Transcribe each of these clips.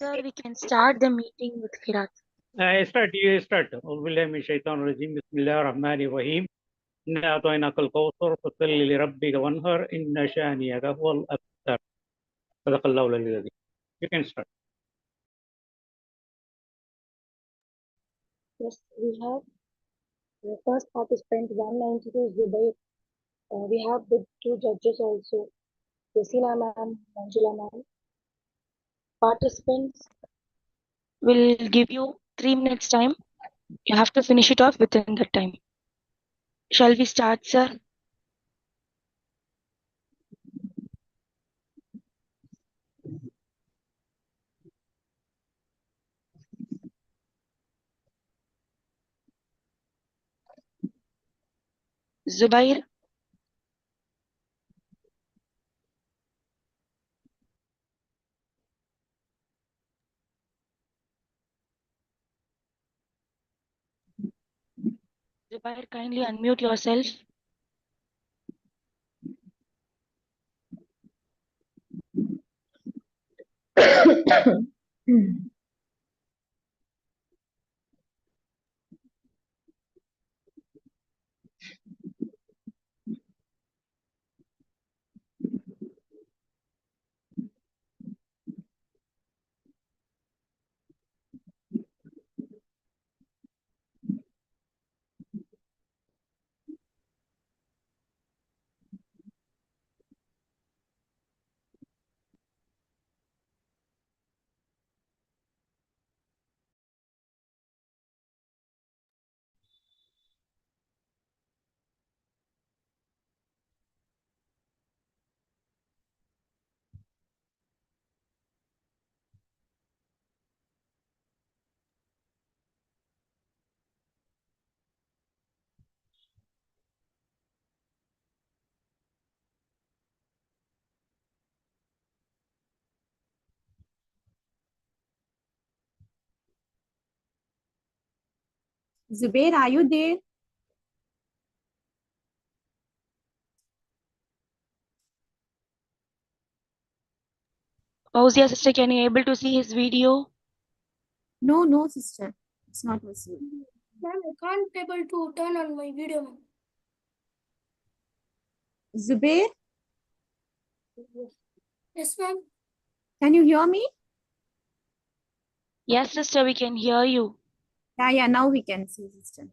Sir, we can start the meeting with Kirat. You start. أعوذ بالله من الشيطان الرجيم بسم الله الرحمن الرحيم إنا أعطيناك الكوثر فصل لربك وانهر إن شانئك هو الأبتر صدق الله العظيم. You can start. Yes, we have the first participant 192 Zubair. We have the two judges also, Yasina ma'am, Manjula ma'am. Participants will give you 3 minutes time. You have to finish it off within that time. Shall we start, sir? Zubair, Zubair, kindly unmute yourself. Zubair, are you there? Fauzia sister, can you able to see his video? No, sister. It's not visible. Ma'am, I can't able to turn on my video. Ma'am. Zubair, Yes, ma'am. can you hear me? Yes, sister, we can hear you. Yeah, now we can see, sister.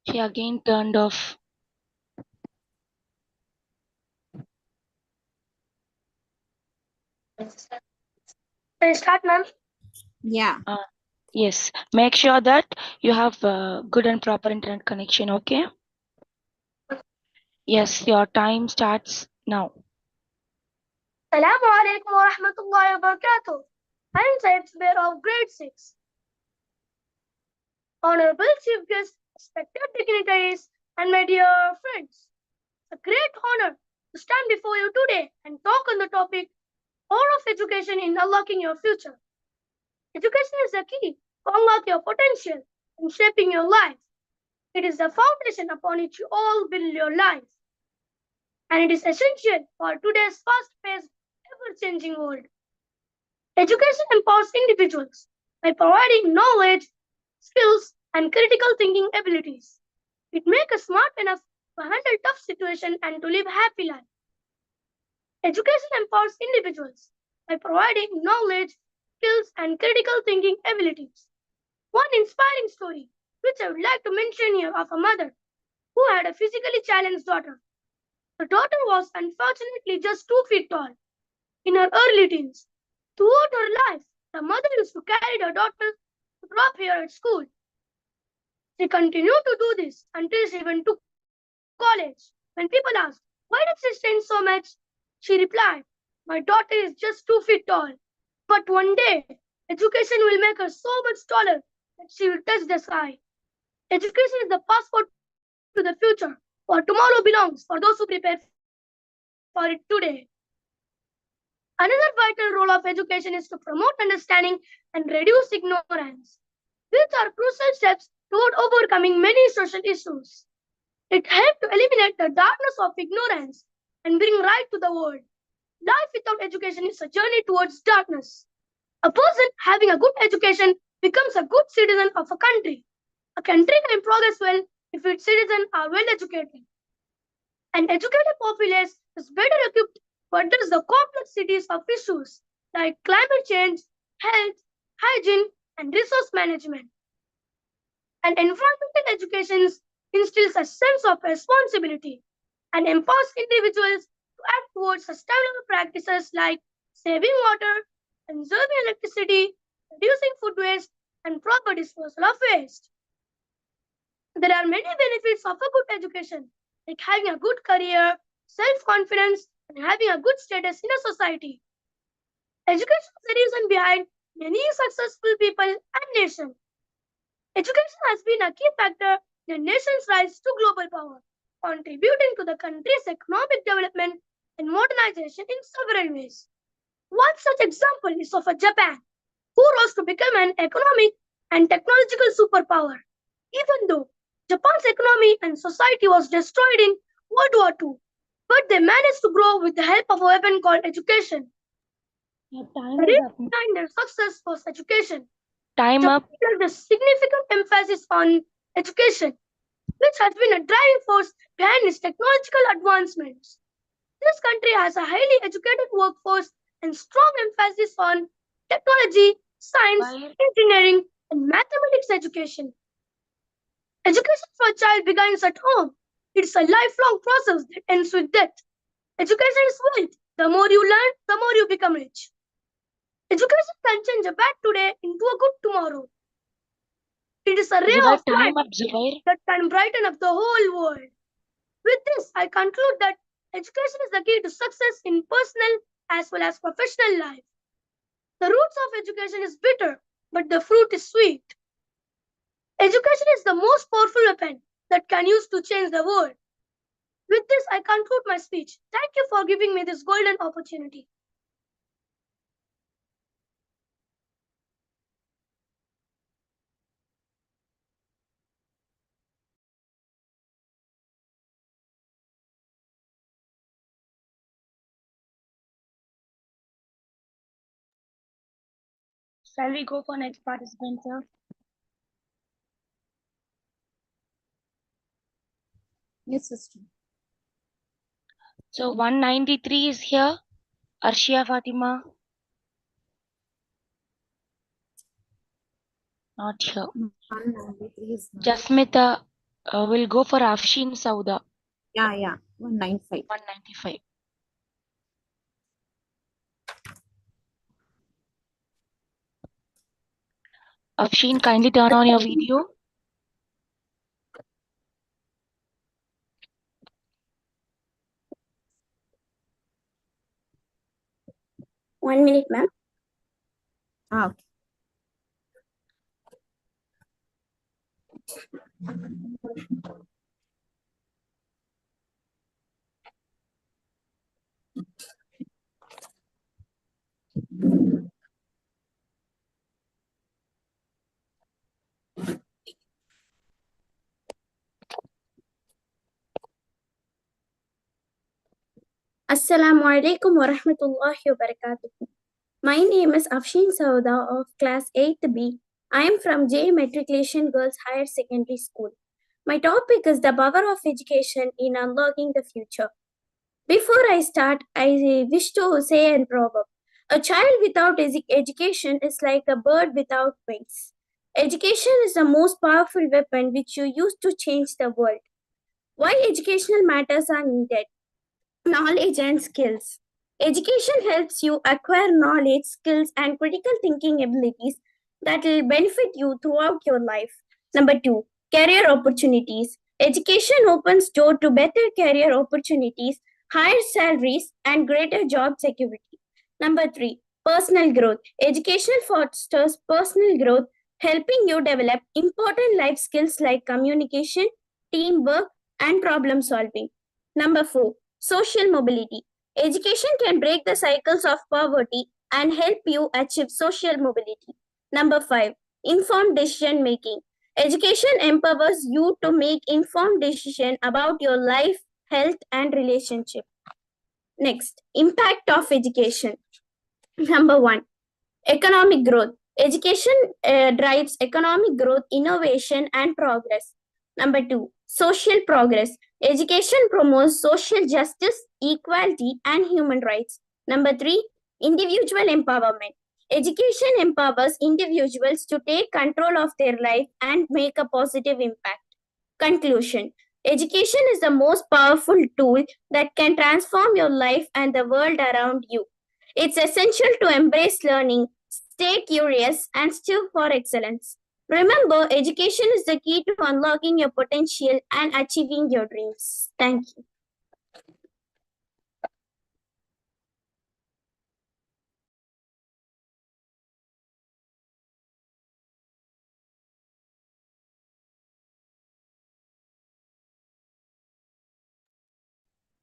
He again turned off. Can I start, ma'am? Yeah. Yes, make sure that you have good and proper internet connection, okay? Yes, your time starts now. Assalamu alaikum wa rahmatullahi wa barakatuh. I am Syed Zubair of grade 6. Honorable Chief Guest, respected dignitaries, and my dear friends. It's a great honor to stand before you today and talk on the topic Power of Education in Unlocking Your Future. Education is the key to unlock your potential and shaping your life. It is the foundation upon which you all build your life. And it is essential for today's fast-paced, ever-changing world. Education empowers individuals by providing knowledge, skills, and critical thinking abilities. It makes us smart enough to handle tough situations and to live a happy life. Education empowers individuals by providing knowledge, skills, and critical thinking abilities. One inspiring story, which I would like to mention here, of a mother who had a physically challenged daughter. The daughter was unfortunately just 2 feet tall. In her early teens, throughout her life, the mother used to carry her daughter to drop her at school. She continued to do this until she went to college. When people asked, "Why does she strain so much?" she replied, "My daughter is just 2 feet tall. But one day, education will make her so much taller that she will touch the sky." Education is the passport to the future, for tomorrow belongs for those who prepare for it today. Another vital role of education is to promote understanding and reduce ignorance. These are crucial steps toward overcoming many social issues. It helps to eliminate the darkness of ignorance and bring light to the world. Life without education is a journey towards darkness. A person having a good education becomes a good citizen of a country. A country can progress well if its citizens are well educated. An educated populace is better equipped to address the complexities of issues like climate change, health, hygiene, and resource management. And environmental education instills a sense of responsibility and empowers individuals to act towards sustainable practices like saving water, conserving electricity, reducing food waste, and proper disposal of waste. There are many benefits of a good education, like having a good career, self-confidence, and having a good status in a society. Education is the reason behind many successful people and nations. Education has been a key factor in a nation's rise to global power, contributing to the country's economic development and modernization in several ways. One such example is of a Japan, who rose to become an economic and technological superpower. Even though Japan's economy and society was destroyed in World War II, but they managed to grow with the help of a weapon called education. Your The time is reason up. behind their success was education. Time up. Japan placed a significant emphasis on education, which has been a driving force behind its technological advancements. This country has a highly educated workforce and strong emphasis on technology, science, engineering, and mathematics education. Education for a child begins at home. It's a lifelong process that ends with death. Education is wealth. The more you learn, the more you become rich. Education can change a bad today into a good tomorrow. It is a ray Zubair, of light time up, Zubair. that can brighten up the whole world. With this, I conclude that education is the key to success in personal as well as professional life. The roots of education is bitter, but the fruit is sweet. Education is the most powerful weapon that can use to change the world. With this, I conclude my speech. Thank you for giving me this golden opportunity. Shall we go for next participant, sir? Yes, sister. So 193 is here. Arshia Fatima. Not here. 193 is not. Jasmita will go for Afshin Sauda. Yeah. 195. 195. Afshin, kindly turn on your video. One minute, ma'am. Okay. Assalamu alaikum wa rahmatullahi wa barakatuh. My name is Afshin Sauda of class 8B. I am from J Matriculation Girls Higher Secondary School. My topic is the power of education in unlocking the future. Before I start, I wish to say a proverb. A child without education is like a bird without wings. Education is the most powerful weapon which you use to change the world. Why educational matters are needed? Knowledge and skills. Education helps you acquire knowledge, skills, and critical thinking abilities that will benefit you throughout your life. Number 2, career opportunities. Education opens door to better career opportunities, higher salaries, and greater job security. Number 3, personal growth. Education fosters personal growth, helping you develop important life skills like communication, teamwork, and problem solving. Number 4, social mobility. Education can break the cycles of poverty and help you achieve social mobility. Number 5, informed decision making. Education empowers you to make informed decisions about your life, health, and relationship. Next, impact of education. Number 1, economic growth. Education drives economic growth, innovation, and progress. Number 2, social progress. Education promotes social justice, equality, and human rights. Number 3, individual empowerment. Education empowers individuals to take control of their life and make a positive impact. Conclusion. Education is the most powerful tool that can transform your life and the world around you. It's essential to embrace learning, stay curious, and strive for excellence. Remember, education is the key to unlocking your potential and achieving your dreams. Thank you.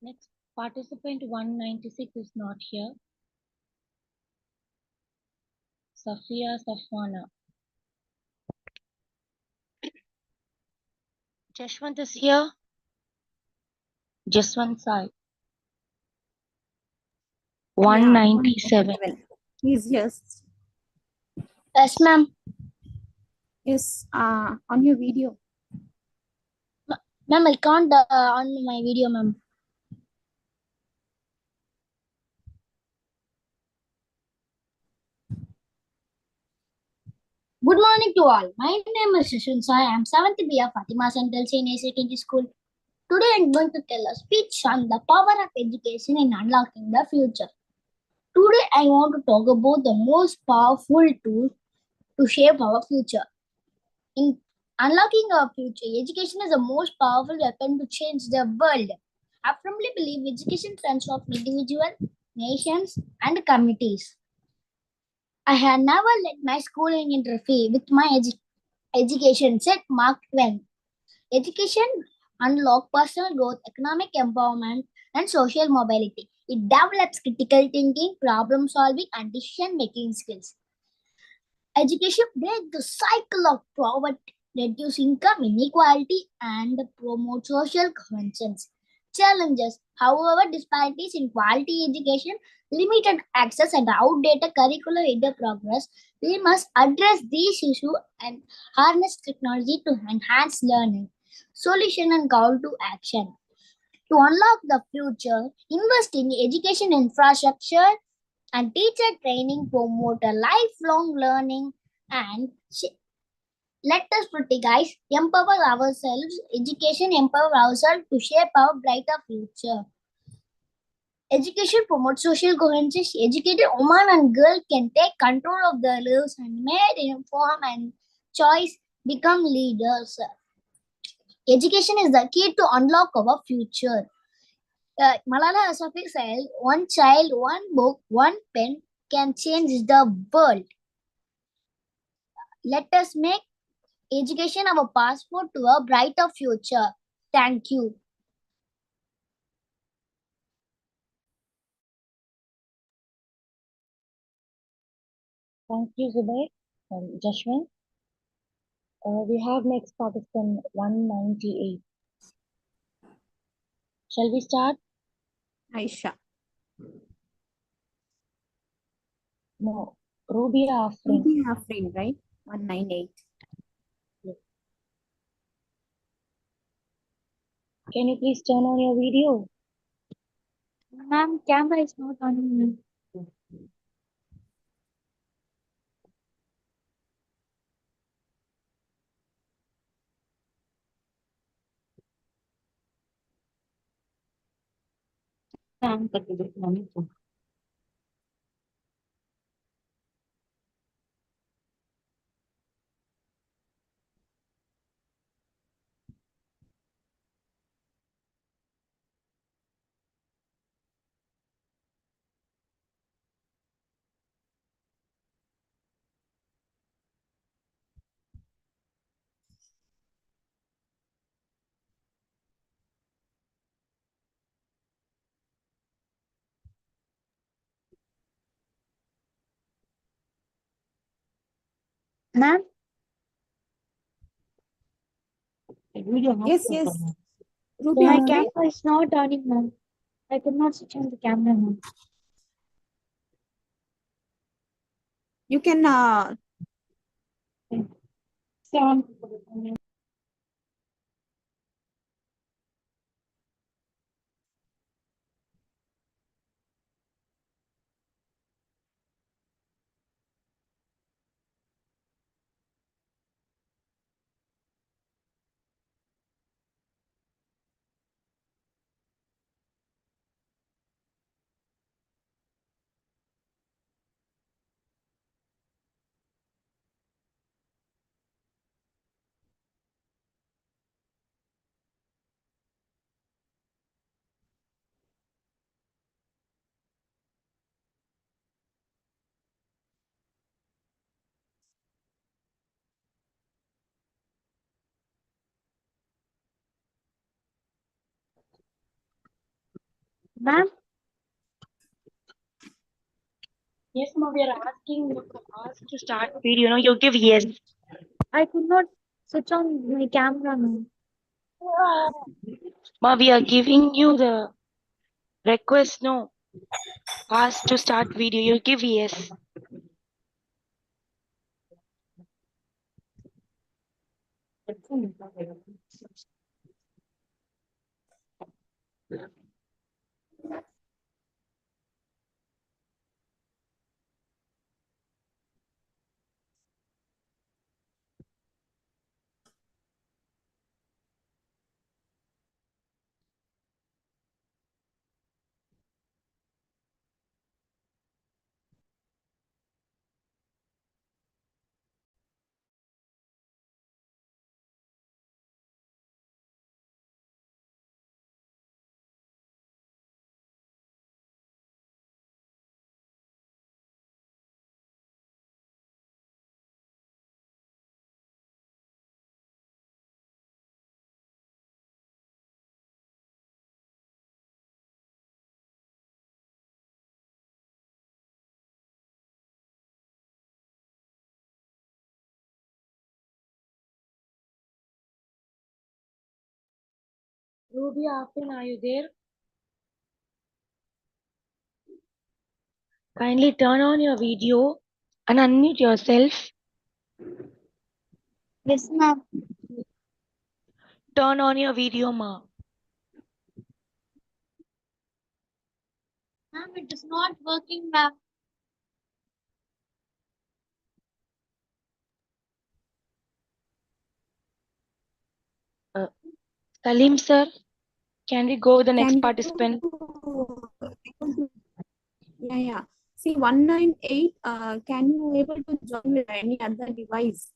Next, participant 196 is not here. Safia Safwana. Jashwant is here. Jaswant Sai. 197. He's yes. Yes, ma'am. Yes, on your video. Ma'am, I can't on my video, ma'am. Good morning to all. My name is Shashun Sai. I am 7th B of Fatima Central Senior Secondary School. Today I am going to tell a speech on the power of education in unlocking the future. Today I want to talk about the most powerful tool to shape our future. In unlocking our future, education is the most powerful weapon to change the world. I firmly believe education transforms individuals, nations, and communities. I had never let my schooling interfere with my education, said Mark Twain. Education unlocks personal growth, economic empowerment, and social mobility. It develops critical thinking, problem solving, and decision making skills. Education breaks the cycle of poverty, reduce income inequality, and promote social convergence. Challenges, however, disparities in quality education, limited access, and outdated curricular hinder progress. We must address these issues and harness technology to enhance learning. Solution and call to action. To unlock the future, invest in education infrastructure and teacher training, promote a lifelong learning, and let us protect, empower ourselves. Education empower ourselves to shape our brighter future. Education promotes social cohesion. Educated women and girls can take control of their lives and made informed and choice become leaders. Education is the key to unlock our future. Malala Yousafzai said, "One child, one book, one pen can change the world." Let us make education our passport to a brighter future. Thank you. Thank you, Zubair and Jashwant. We have next participant 198. Shall we start? Aisha. No, Rubia Afrin. Ruby Afrin, right? 198. Can you please turn on your video? Ma'am, camera is not on. Ma'am? Yes, yes. Ruby My Afrin. camera is not on, ma'am. I could not switch on the camera now. You can stay on. Ma'am, Yes, ma, we are asking you to ask to start video. No, you give yes. I could not switch on my camera now. Ma, we are giving you the request. No, ask to start video. You give yes. Ruby Afin, are you there? Kindly turn on your video and unmute yourself. Yes, ma'am. Turn on your video, ma. Ma'am, it is not working, ma'am. Salim sir, can we go with the next Can participant? Yeah. See, 198, can you able to join with any other device?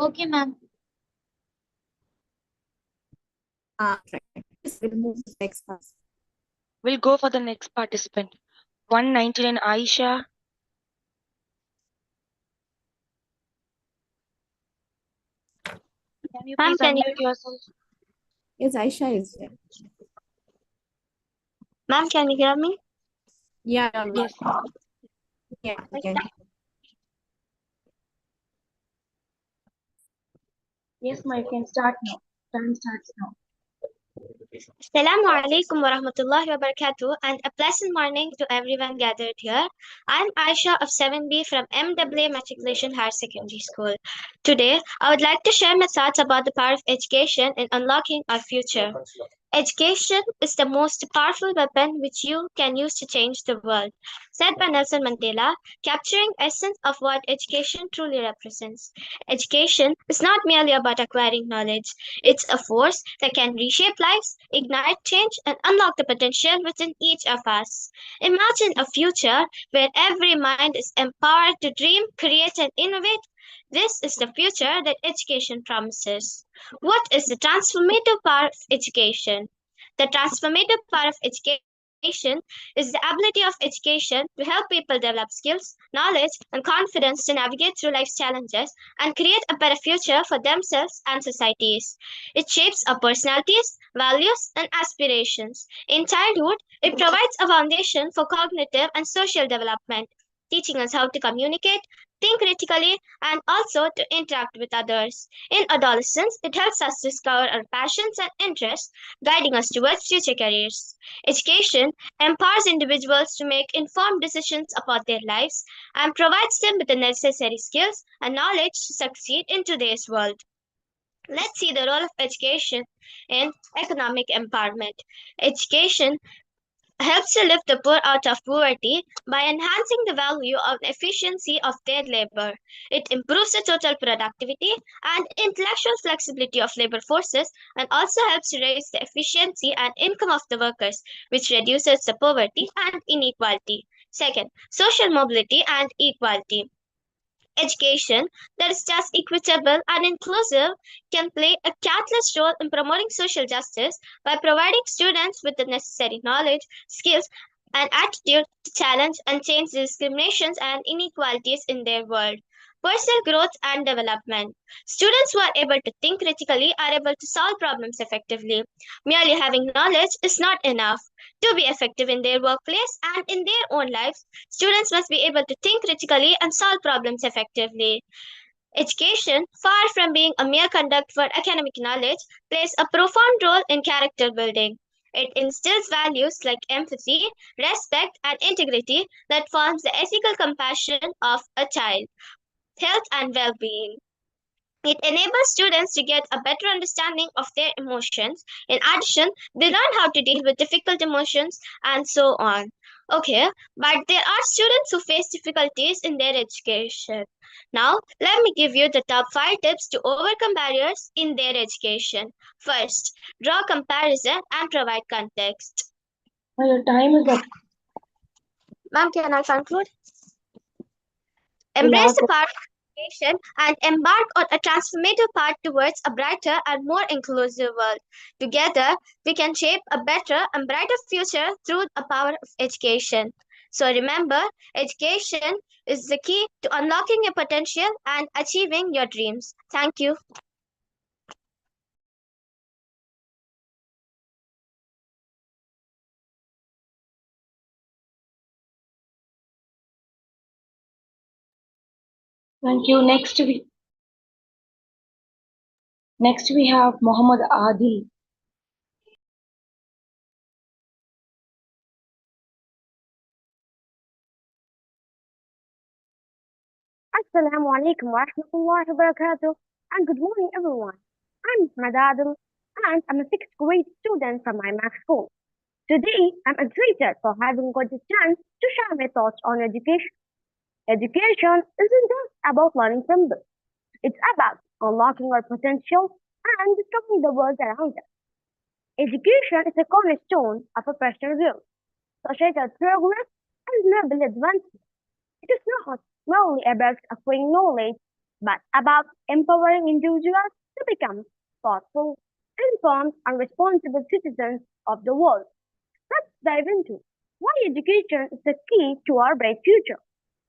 Okay, ma'am. Right. We'll move to next class. We'll go for the next participant. 199 Aisha. Can you Ma'am, please can you, unmute yourself? Yes, Aisha is there. ma'am, can you hear me? Yeah, Yes. yeah, okay. Yes, ma, you can start now. Time starts now. Assalamu alaikum wa rahmatullahi wa barakatuh and a pleasant morning to everyone gathered here. I'm Aisha of 7B from MWA Matriculation Higher Secondary School. Today, I would like to share my thoughts about the power of education in unlocking our future. Education is the most powerful weapon which you can use to change the world, said by Nelson Mandela, capturing essence of what education truly represents. Education is not merely about acquiring knowledge. It's a force that can reshape lives, ignite change, and unlock the potential within each of us. Imagine a future where every mind is empowered to dream, create, and innovate. This is the future that education promises. What is the transformative power of education? The transformative power of education is the ability of education to help people develop skills, knowledge, and confidence to navigate through life's challenges and create a better future for themselves and societies. It shapes our personalities, values, and aspirations. In childhood, it provides a foundation for cognitive and social development, teaching us how to communicate, think critically, and also to interact with others. In adolescence, it helps us discover our passions and interests, guiding us towards future careers. Education empowers individuals to make informed decisions about their lives and provides them with the necessary skills and knowledge to succeed in today's world. Let's see the role of education in economic empowerment. Education helps to lift the poor out of poverty by enhancing the value and efficiency of their labor. It improves the total productivity and intellectual flexibility of labor forces and also helps to raise the efficiency and income of the workers, which reduces the poverty and inequality. Second, social mobility and equality. Education that is just equitable and inclusive can play a catalyst role in promoting social justice by providing students with the necessary knowledge, skills, and attitude to challenge and change the discriminations and inequalities in their world. Personal growth and development. Students who are able to think critically are able to solve problems effectively. Merely having knowledge is not enough. To be effective in their workplace and in their own lives, students must be able to think critically and solve problems effectively. Education, far from being a mere conduct for academic knowledge, plays a profound role in character building. It instills values like empathy, respect, and integrity that forms the ethical compassion of a child, health, and well being. It enables students to get a better understanding of their emotions. In addition, they learn how to deal with difficult emotions and so on. Okay, but there are students who face difficulties in their education. Now, let me give you the top 5 tips to overcome barriers in their education. First, draw comparison and provide context. Your time is up. Ma'am, can I conclude? Embrace the power of education and embark on a transformative path towards a brighter and more inclusive world. Together, we can shape a better and brighter future through the power of education. So remember, education is the key to unlocking your potential and achieving your dreams. Thank you. Thank you. Next we have Muhammad Adil. Assalamu alaikum wa rahmatullahi wa barakatuh, and good morning everyone. I'm Ahmed Adil and I'm a 6th grade student from my math school. Today I'm excited for having got the chance to share my thoughts on education. Education isn't just about learning from books. It's about unlocking our potential and discovering the world around us. Education is a cornerstone of a personal growth, societal progress, and global advancement. It is not merely about acquiring knowledge, but about empowering individuals to become thoughtful, informed, and responsible citizens of the world. Let's dive into why education is the key to our bright future.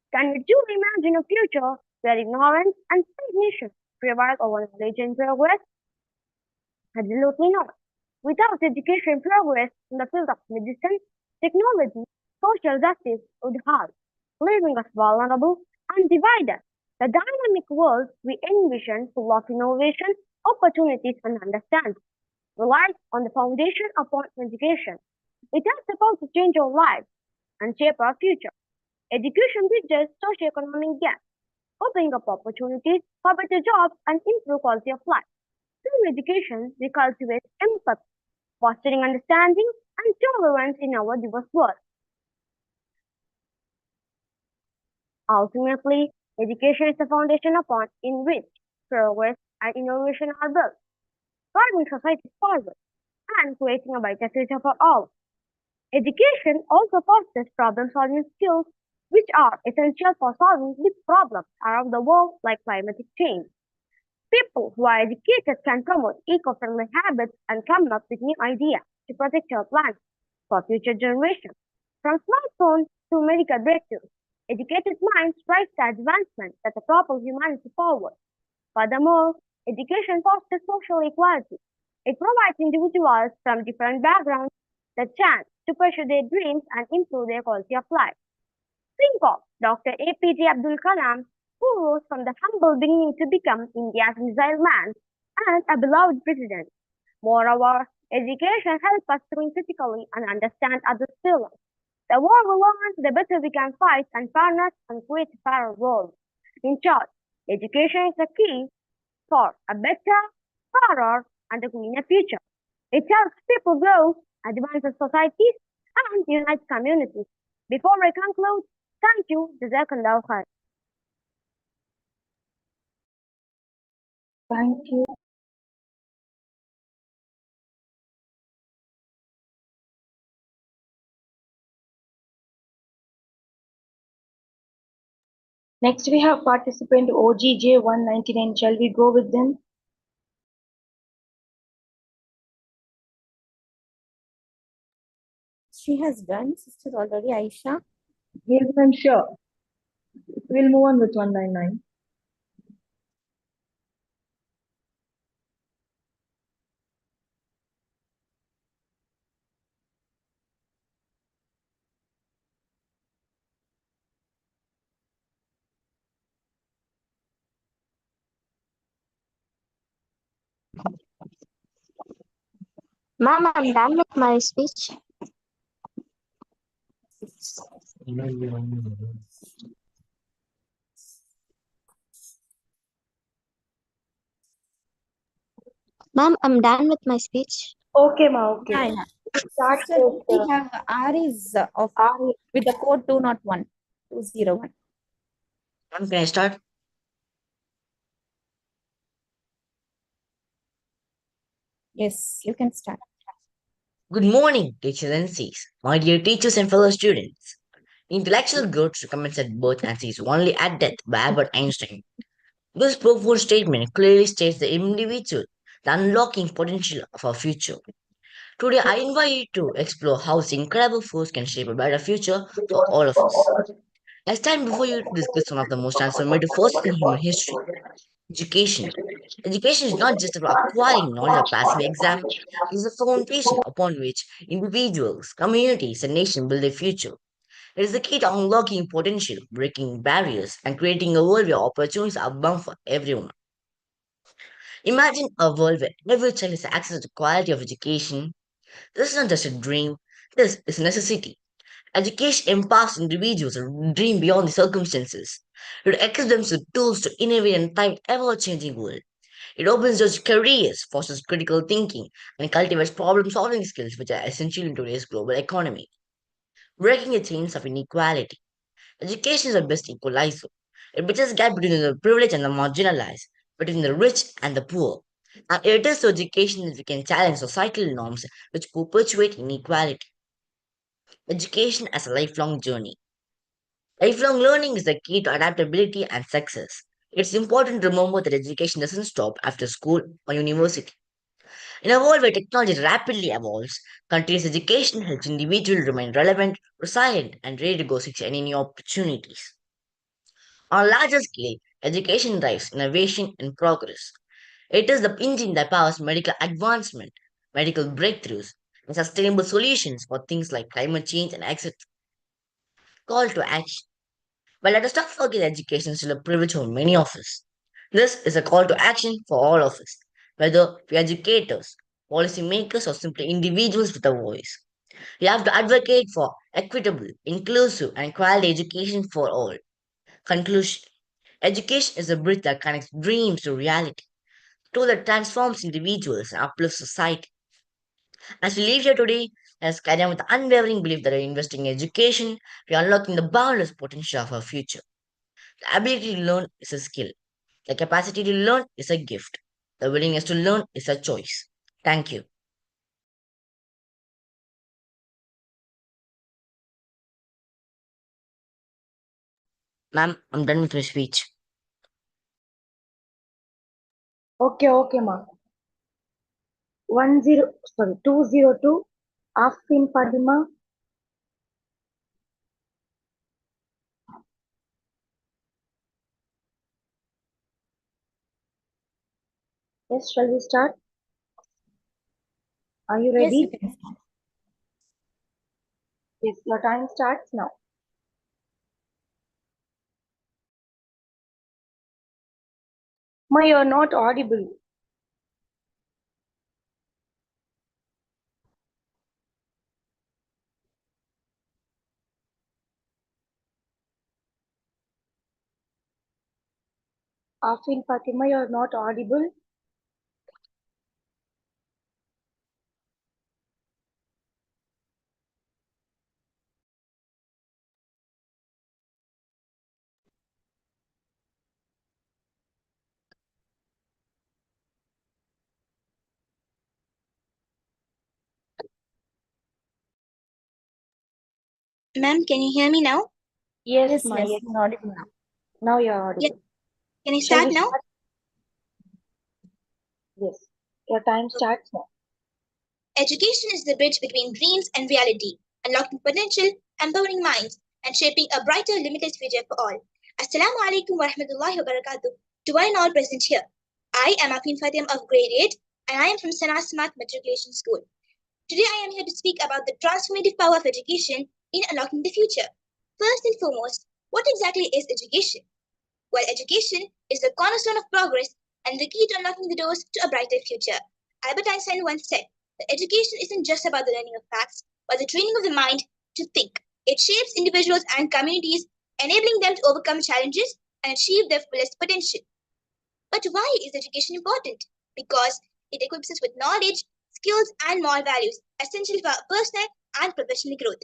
Can we truly imagine a future where ignorance and stagnation prevail over knowledge and progress? Absolutely not. Without education, progress in the field of medicine, technology, social justice would halt, leaving us vulnerable and divided. The dynamic world we envision full of innovation, opportunities, and understanding relies on the foundation upon education. It is supposed to change our lives and shape our future. Education bridges socioeconomic gaps, opening up opportunities for better jobs and improved quality of life. Through education, we cultivate empathy, fostering understanding and tolerance in our diverse world. Ultimately, education is the foundation upon in which progress and innovation are built, driving society forward and creating a brighter future for all. Education also fosters problem-solving skills, which are essential for solving big problems around the world like climatic change. People who are educated can promote eco-friendly habits and come up with new ideas to protect our planet for future generations. From smartphones to medical breakthroughs, educated minds drive the advancement that propel humanity forward. Furthermore, education fosters social equality. It provides individuals from different backgrounds the chance to pursue their dreams and improve their quality of life. Think of Dr. APJ Abdul Kalam, who rose from the humble beginning to become India's missile man and a beloved president. Moreover, education helps us think critically and understand others' feelings. The more we learn, the better we can fight unfairness and create a fairer world. In short, education is the key for a better, fairer, and a greener future. It helps people grow, advances societies, and unites communities. Before I conclude, thank you, Jazakallah khair. Thank you. Next, we have participant OGJ 199. Shall we go with them? She has done, sister, already, Aisha. Yes, I'm sure. We'll move on with 199. Ma'am, I'm done with my speech. Ma'am, I'm done with my speech. Okay, ma. Okay. Yeah, yeah. Start Sister, with we have Ari's of Ari. with the code 201. 201. Ma'am, can I start? Yes, you can start. Good morning, teachers and Cs. My dear teachers and fellow students. Intellectual growth commences at birth and ceases only at death by Albert Einstein. This profound statement clearly states the individual, the unlocking potential of our future. Today, I invite you to explore how this incredible force can shape a better future for all of us. I stand before you to discuss one of the most transformative forces in human history, education. Education is not just about acquiring knowledge or passing the exam, it is the foundation upon which individuals, communities, and nations build their future. It is the key to unlocking potential, breaking barriers, and creating a world where opportunities are abound for everyone. Imagine a world where every child has access to quality of education. This is not just a dream, this is a necessity. Education empowers individuals to dream beyond the circumstances. It equips them with tools to innovate and thrive in ever-changing world. It opens doors to careers, fosters critical thinking, and cultivates problem-solving skills which are essential in today's global economy. Breaking the chains of inequality. Education is the best equalizer. It bridges the gap between the privileged and the marginalized, between the rich and the poor. And it is through education that we can challenge societal norms which perpetuate inequality. Education as a lifelong journey. Lifelong learning is the key to adaptability and success. It's important to remember that education doesn't stop after school or university. In a world where technology rapidly evolves, continuous education helps individuals remain relevant, resilient, and ready to go seek any new opportunities. On a larger scale, education drives innovation and progress. It is the engine that powers medical advancement, medical breakthroughs, and sustainable solutions for things like climate change and etc. Call to action. But let us not forget that education is still a privilege for many of us. This is a call to action for all of us, whether we are educators, policymakers, or simply individuals with a voice. We have to advocate for equitable, inclusive, and quality education for all. Conclusion. Education is a bridge that connects dreams to reality, a tool that transforms individuals and uplifts society. As we leave here today, let us carry on with the unwavering belief that by investing in education, we are unlocking the boundless potential of our future. The ability to learn is a skill. The capacity to learn is a gift. The willingness to learn is a choice. Thank you. Ma'am, I'm done with my speech. Okay, ma. 202. Afin Fatima. Yes, shall we start? Are you Yes, you ready? can start. Yes, your time starts now. Fatima, you're not audible. Afin Fatima, you're not audible. Ma'am, can you hear me now? Yes, Yes, ma, yes, yes. you're audible now. Now you're Yeah. audible. Can I Shall start we now? start? Yes. Your time starts now. Education is the bridge between dreams and reality, unlocking potential, empowering minds, and shaping a brighter, limitless future for all. Assalamu alaikum wa rahmatullahi wa barakatuh to one and all present here. I am Afin Fatim of grade 8 and I am from Sana Smart Matriculation School. Today I am here to speak about the transformative power of education in unlocking the future. First and foremost, what exactly is education? Well, education is the cornerstone of progress and the key to unlocking the doors to a brighter future. Albert Einstein once said that education isn't just about the learning of facts, but the training of the mind to think. It shapes individuals and communities, enabling them to overcome challenges and achieve their fullest potential. But why is education important? Because it equips us with knowledge, skills, and moral values essential for our personal and professional growth.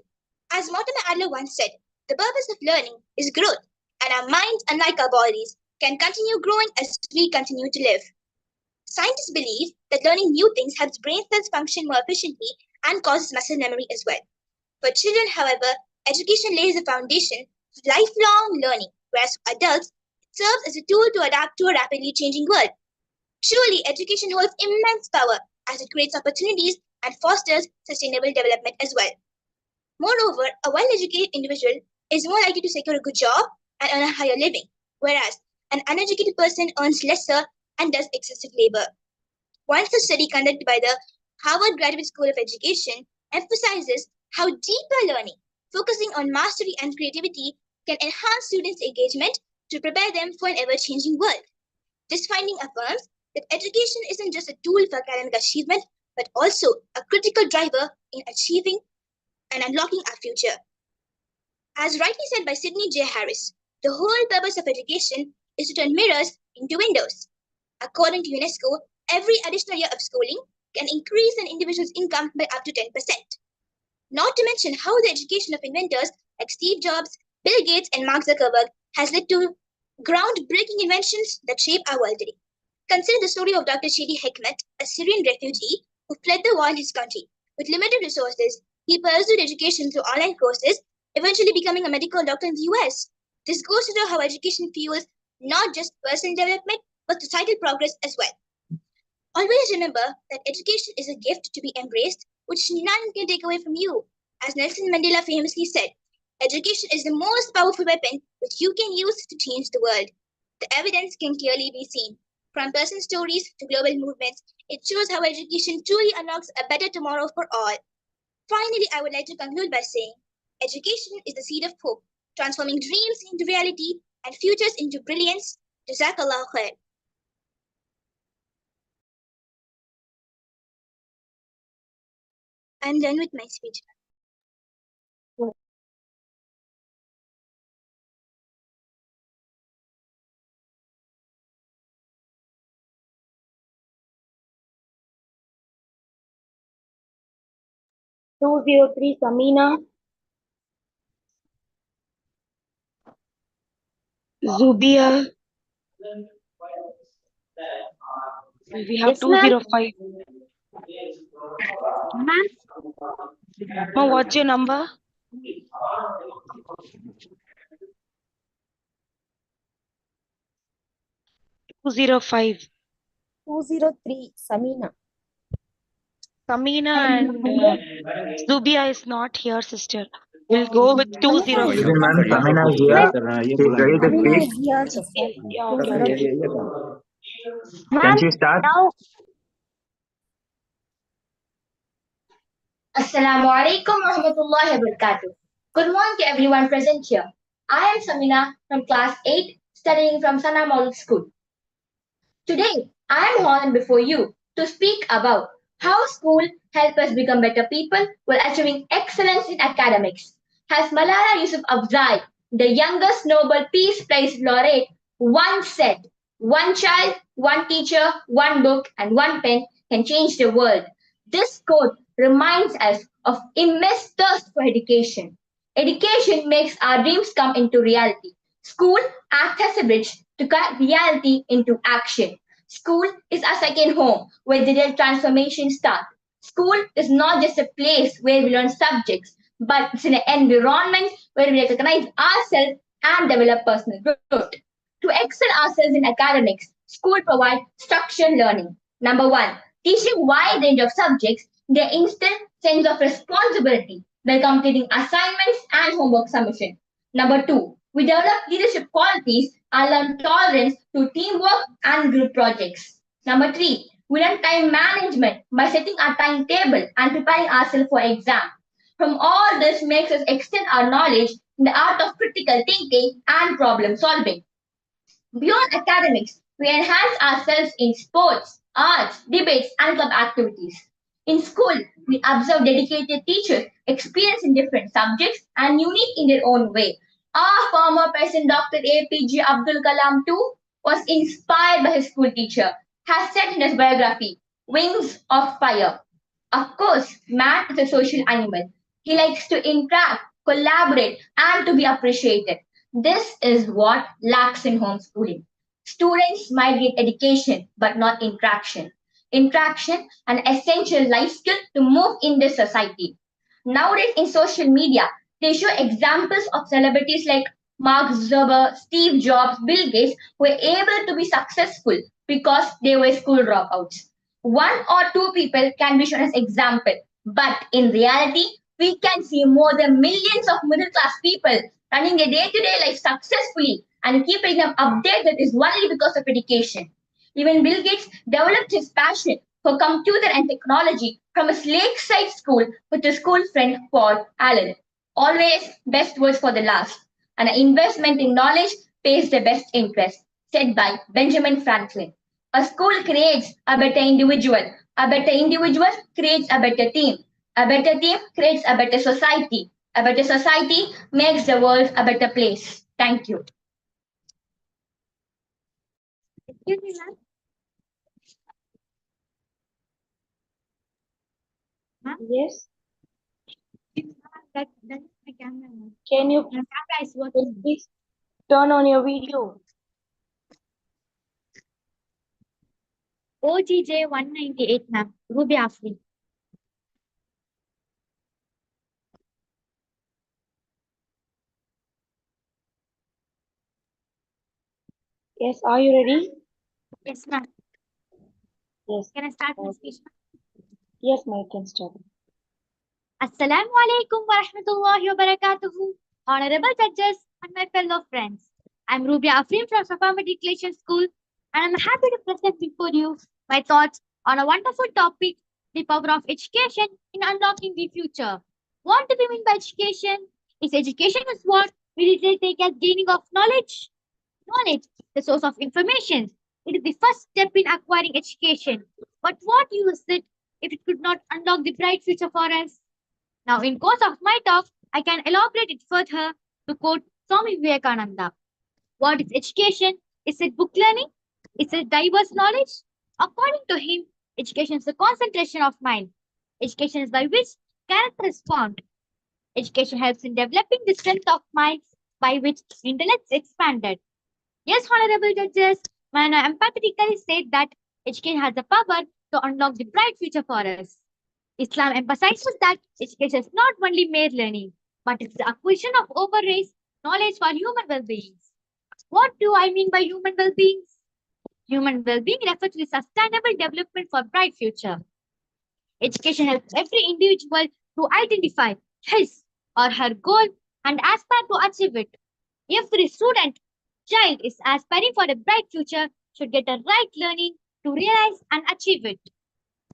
As Mortimer Adler once said, the purpose of learning is growth, and our minds, unlike our bodies, can continue growing as we continue to live. Scientists believe that learning new things helps brain cells function more efficiently and causes muscle memory as well. For children, however, education lays the foundation for lifelong learning, whereas for adults, it serves as a tool to adapt to a rapidly changing world. Truly, education holds immense power as it creates opportunities and fosters sustainable development as well. Moreover, a well-educated individual is more likely to secure a good job and earn a higher living, whereas an uneducated person earns lesser and does excessive labor. One such study conducted by the Harvard Graduate School of Education emphasizes how deeper learning, focusing on mastery and creativity, can enhance students' engagement to prepare them for an ever-changing world. This finding affirms that education isn't just a tool for academic achievement, but also a critical driver in achieving and unlocking our future. As rightly said by Sidney J. Harris, the whole purpose of education is to turn mirrors into windows. According to UNESCO, every additional year of schooling can increase an individual's income by up to 10%. Not to mention how the education of inventors like Steve Jobs, Bill Gates, and Mark Zuckerberg has led to groundbreaking inventions that shape our world today. Consider the story of Dr. Shadi Hekmat, a Syrian refugee who fled the war in his country. With limited resources, he pursued education through online courses, eventually becoming a medical doctor in the US. This goes to show how education fuels not just personal development, but societal progress as well. Always remember that education is a gift to be embraced, which none can take away from you. As Nelson Mandela famously said, education is the most powerful weapon which you can use to change the world. The evidence can clearly be seen. From personal stories to global movements, it shows how education truly unlocks a better tomorrow for all. Finally, I would like to conclude by saying, education is the seed of hope, transforming dreams into reality and futures into brilliance. Jazakallah khair. I'm done with my speech. 203 Samina. Zubia, we have Yes, ma'am. 205. Ma'am, Now, what's your number? 205. 203, Samina. Samina and Zubia is not here, sister. We'll go with Samina is 205. Excuse me, ma'am. Samina is ma'am, here. She's ready to Samina speak. is here, sister. Yeah, Please okay, allow. okay. Can ma'am, she start? now, Assalamu alaikum wa rahmatullahi wa barakatuh. Good morning to everyone present here. I am Samina from class 8, studying from Sana Model School. Today, I am honored before you to speak about how school help us become better people while achieving excellence in academics. As Malala Yousafzai, the youngest Nobel Peace Prize laureate, once said, one child, one teacher, one book, and one pen can change the world. This quote reminds us of immense thirst for education. Education makes our dreams come into reality. School acts as a bridge to connect reality into action. School is our second home where the real transformation starts. School is not just a place where we learn subjects, but it's an environment where we recognize ourselves and develop personal growth. To excel ourselves in academics, school provides structured learning. Number one, teaching wide range of subjects, they instill sense of responsibility by completing assignments and homework submission. Number two, we develop leadership qualities and learn tolerance through teamwork and group projects. Number three, we learn time management by setting our timetable and preparing ourselves for exam. From all this makes us extend our knowledge in the art of critical thinking and problem solving. Beyond academics, we enhance ourselves in sports, arts, debates, and club activities. In school, we observe dedicated teachers experienced in different subjects and unique in their own way. Our former President Dr. APJ Abdul Kalam too was inspired by his school teacher, has said in his biography, Wings of Fire. Of course, man is a social animal. He likes to interact, collaborate, and to be appreciated. This is what lacks in homeschooling. Students might get education, but not interaction. Interaction, an essential life skill to move in this society. Nowadays, in social media, they show examples of celebrities like Mark Zuckerberg, Steve Jobs, Bill Gates were able to be successful because they were school dropouts. One or two people can be shown as example, but in reality, we can see more than millions of middle class people running their day-to-day life successfully and keeping them updated is only because of education. Even Bill Gates developed his passion for computer and technology from his lakeside school with his school friend Paul Allen. Always best words for the last. An investment in knowledge pays the best interest, said by Benjamin Franklin. A school creates a better individual. A better individual creates a better team. A better team creates a better society. A better society makes the world a better place. Thank you. Excuse me, ma'am. Yes. That's my camera. Can you My camera is working. please turn on your video? OGJ 198, ma'am. Ruby Afri. Yes. Are you ready? Yes, ma'am. Yes. Can I start my speech? Yes, my can start. Assalamu alaikum wa rahmatullahi wa barakatuhu. Honorable judges and my fellow friends. I'm Ruby Afrim from Safa Matriculation School and I'm happy to present before you my thoughts on a wonderful topic, the power of education in unlocking the future. What do we mean by education? Is education is what we usually take as gaining of knowledge? Knowledge, the source of information. It is the first step in acquiring education. But what use is it if it could not unlock the bright future for us? Now, in course of my talk, I can elaborate it further to quote Swami Vivekananda. What is education? Is it book learning? Is it diverse knowledge? According to him, education is the concentration of mind. Education is by which character is formed. Education helps in developing the strength of mind by which intellect is expanded. Yes, honorable judges, when I empathetically said that education has the power to unlock the bright future for us. Islam emphasizes that education is not only mere learning, but it's the acquisition of overraised knowledge for human well-being. What do I mean by human well-being? Human well-being refers to the sustainable development for bright future. Education helps every individual to identify his or her goal and aspire to achieve it. Every student, child is aspiring for a bright future should get a right learning to realize and achieve it.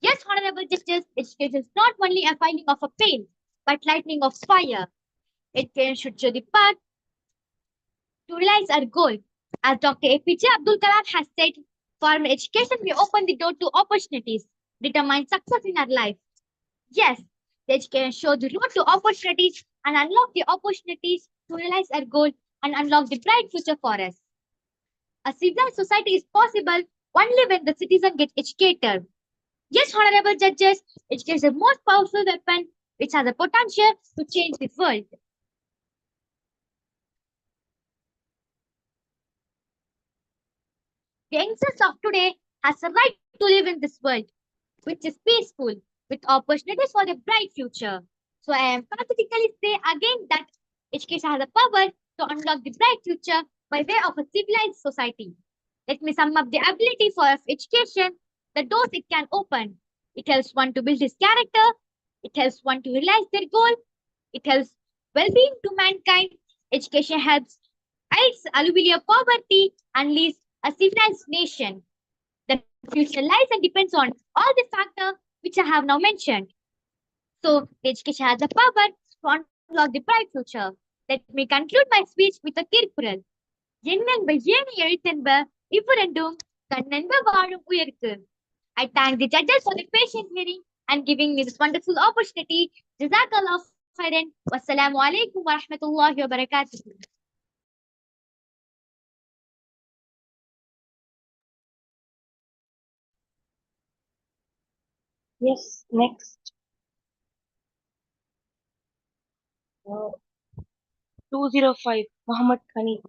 Yes, honorable judges, education is not only a finding of a pain, but lightning of fire. Education should show the path to realize our goal. As Dr. APJ Abdul Kalam has said, Formal education may open the door to opportunities, determine success in our life. Yes, the education show the road to opportunities and unlock the opportunities to realize our goal and unlock the bright future for us. A civilized society is possible only when the citizen gets educated. Yes, honorable judges, education is the most powerful weapon which has the potential to change the world. The youngsters of today has a right to live in this world, which is peaceful, with opportunities for a bright future. So I emphatically say again that education has the power to unlock the bright future by way of a civilized society. Let me sum up the ability for education, the doors it can open. It helps one to build his character, it helps one to realize their goal, it helps well-being to mankind. Education helps aids alleviate poverty and leads a civilized nation. The future lies and depends on all the factors which I have now mentioned. So, the education has the power to unlock the bright future. Let me conclude my speech with a Thirukkural. எண்ணென்ப ஏணி எழுத்தென்ப இவ்விரண்டும் கண்ணென்ப வாழும் உயிர்க்கு. I thank the judges for the patient hearing and giving me this wonderful opportunity. Jazakallah khairan. Wassalamu alaikum wa rahmatullahi wa barakatuh. Yes, next. 205, Muhammad Khani.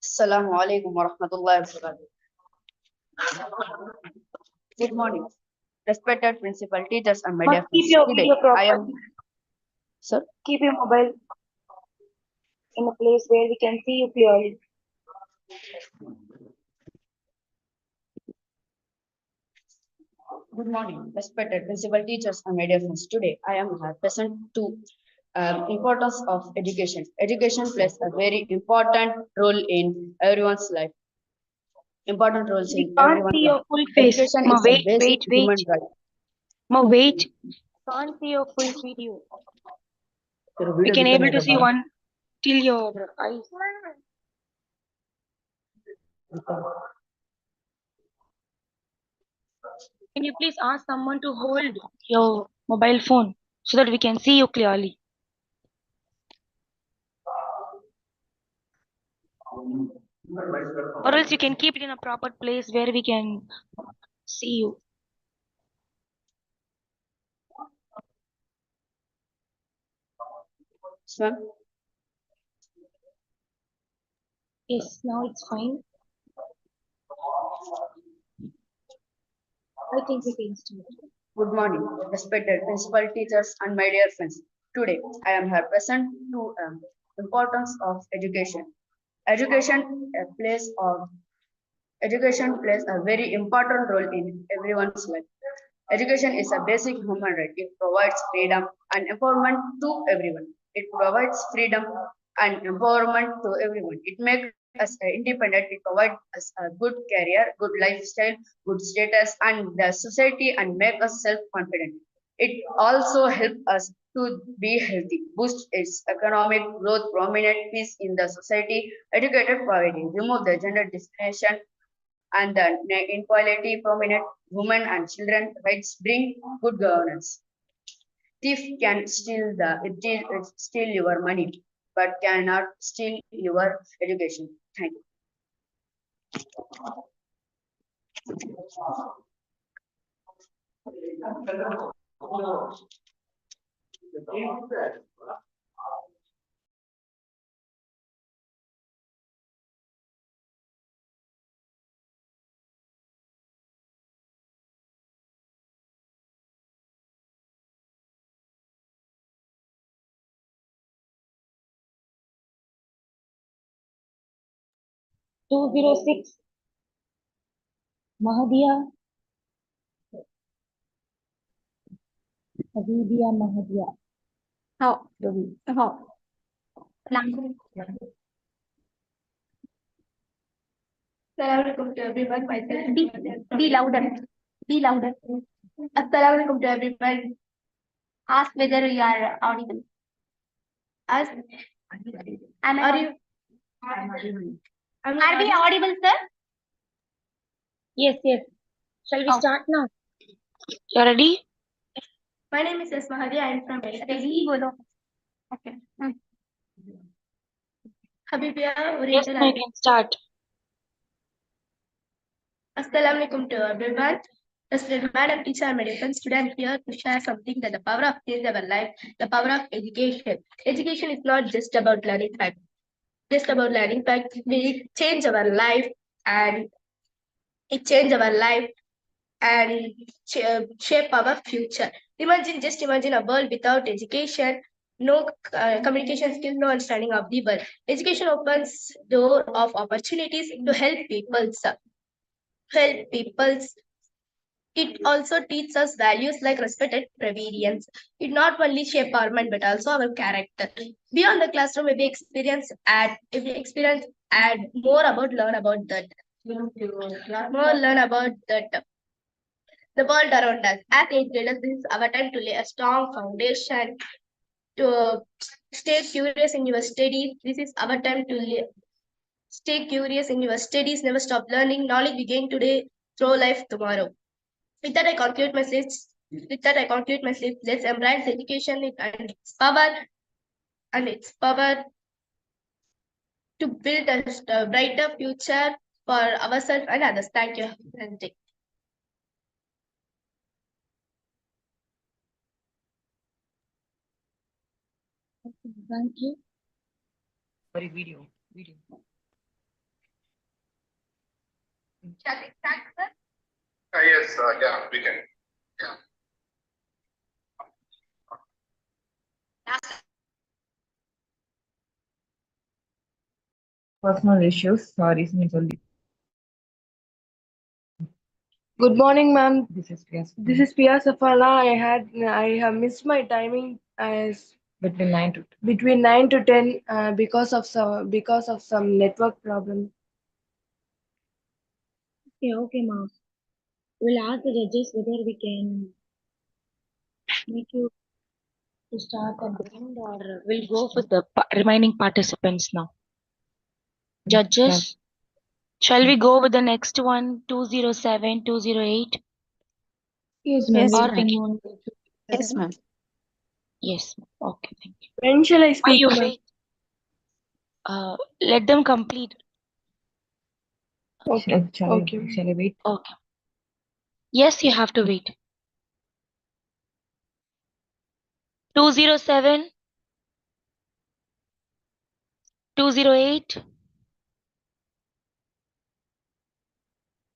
Assalamu alaikum wa rahmatullahi wa barakatuh. Good morning, respected principal, teachers, and my dear Must keep friends. your Today, video I am. properly. Sir, Keep your mobile in a place where we can see you clearly. good morning, respected principal, teachers, and my dear friends. Today, I am present to importance of education. Education plays a very important role in everyone's life. Important roles We in can't everyone's see life. your full face. Education Ma, is a wait, basic wait, human wait. right. Ma, wait. Can't see your full video. We can able to see one till your eyes. Can you please ask someone to hold your mobile phone so that we can see you clearly? Or else you can keep it in a proper place where we can see you. Sir, Yes, now it's fine. I think we can start. good morning, respected principal, teachers, and my dear friends. Today, I am here present to importance of education. Education plays of Education plays a very important role in everyone's life. Education is a basic human right. It provides freedom and empowerment to everyone. It provides freedom and empowerment to everyone. It makes us independent. It provides us a good career, good lifestyle, good status, and the society, and make us self-confident. It also helps us to be healthy, boost its economic growth, prominent peace in the society, educated poverty, remove the gender discrimination, and the inequality, prominent women and children rights bring good governance. Thief can steal your money, but cannot steal your education. Thank you. Two 206. Mahadia. Mahadia. How? How? Assalamualaikum to everyone. Be louder. Be louder. Assalamualaikum to everyone. Ask whether you are audible. Ask. Are you? Are we audible, sir? Yes, yes. Shall we Oh. start now? You're ready? My name is Mahadi. I am from STB. Okay. Habibia, Yes, Oriental. you can start. Assalamualaikum to everyone. Respected Madam Teacher and my dear friends, today I am here to share something that the power of change our life, the power of education. Education is not just about learning facts. Just about learning facts. We change our life and it change our life and shape our future. Just imagine a world without education, no communication skills, no understanding of the world. Education opens door of opportunities to help people. It also teaches us values like respect and perseverance. It not only shape our mind but also our character. Beyond the classroom, if we experience add more about learn about that. More learn about that. The world around us. As educators, this is our time to lay a strong foundation to stay curious in your studies. This is our time to stay curious in your studies. Never stop learning. Knowledge we gain today, through life tomorrow. With that, I conclude my speech. Let's embrace education and its power to build a brighter future for ourselves and others. Thank you. Thank you. Sorry, video. Shall we start, sir? Yes, yeah, we can. Yeah. Personal issues. Sorry, sorry. Good morning, ma'am. This is yes. This is Pia Safala. I have missed my timing as Between 9 to 10 because of some network problem. Okay, ma'am. We'll ask the judges whether we can make you to start at the end or we'll go for the remaining participants now. Judges, shall we go with the next one, 207, 208? Yes, ma'am. Or Yes, we can... Yes, ma'am. Yes, okay, thank you. When shall I Why speak, you ma'am? wait? Let them complete. Okay. Shall I wait? Okay. Yes, you have to wait. 207, 208,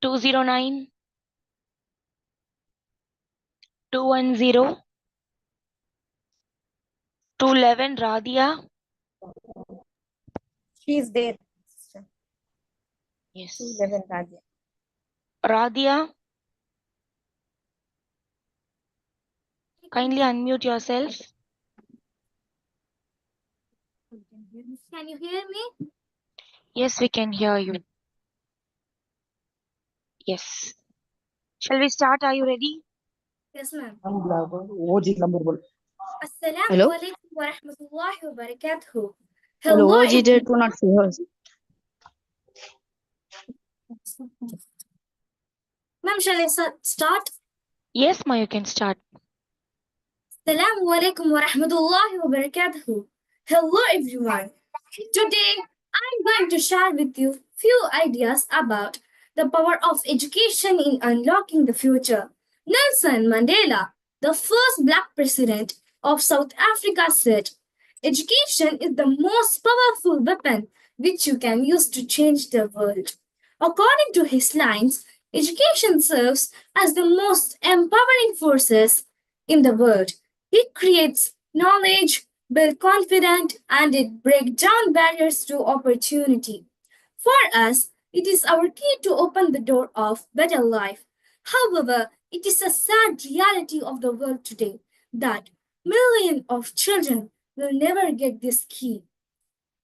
209, 210, 211, Radia. She is there. Yes. 211 Radia. Radia, kindly unmute yourself. Can you hear me? Yes, we can hear you. Yes. Shall we start? Are you ready? Yes, ma'am. Hello? Assalamualaikum warahmatullahi wabarakatuh. Hello, Hello, OG 204. ma'am. Shall I start? Yes, Ma, you can start. Assalamualaikum warahmatullahi wabarakatuh. Hello, everyone. Today, I'm going to share with you few ideas about the power of education in unlocking the future. Nelson Mandela, the first black president of South Africa, said, "Education is the most powerful weapon which you can use to change the world." According to his lines, education serves as the most empowering forces in the world. It creates knowledge, builds confidence, and it breaks down barriers to opportunity. For us, it is our key to open the door of better life. However, it is a sad reality of the world today that Millions of children will never get this key.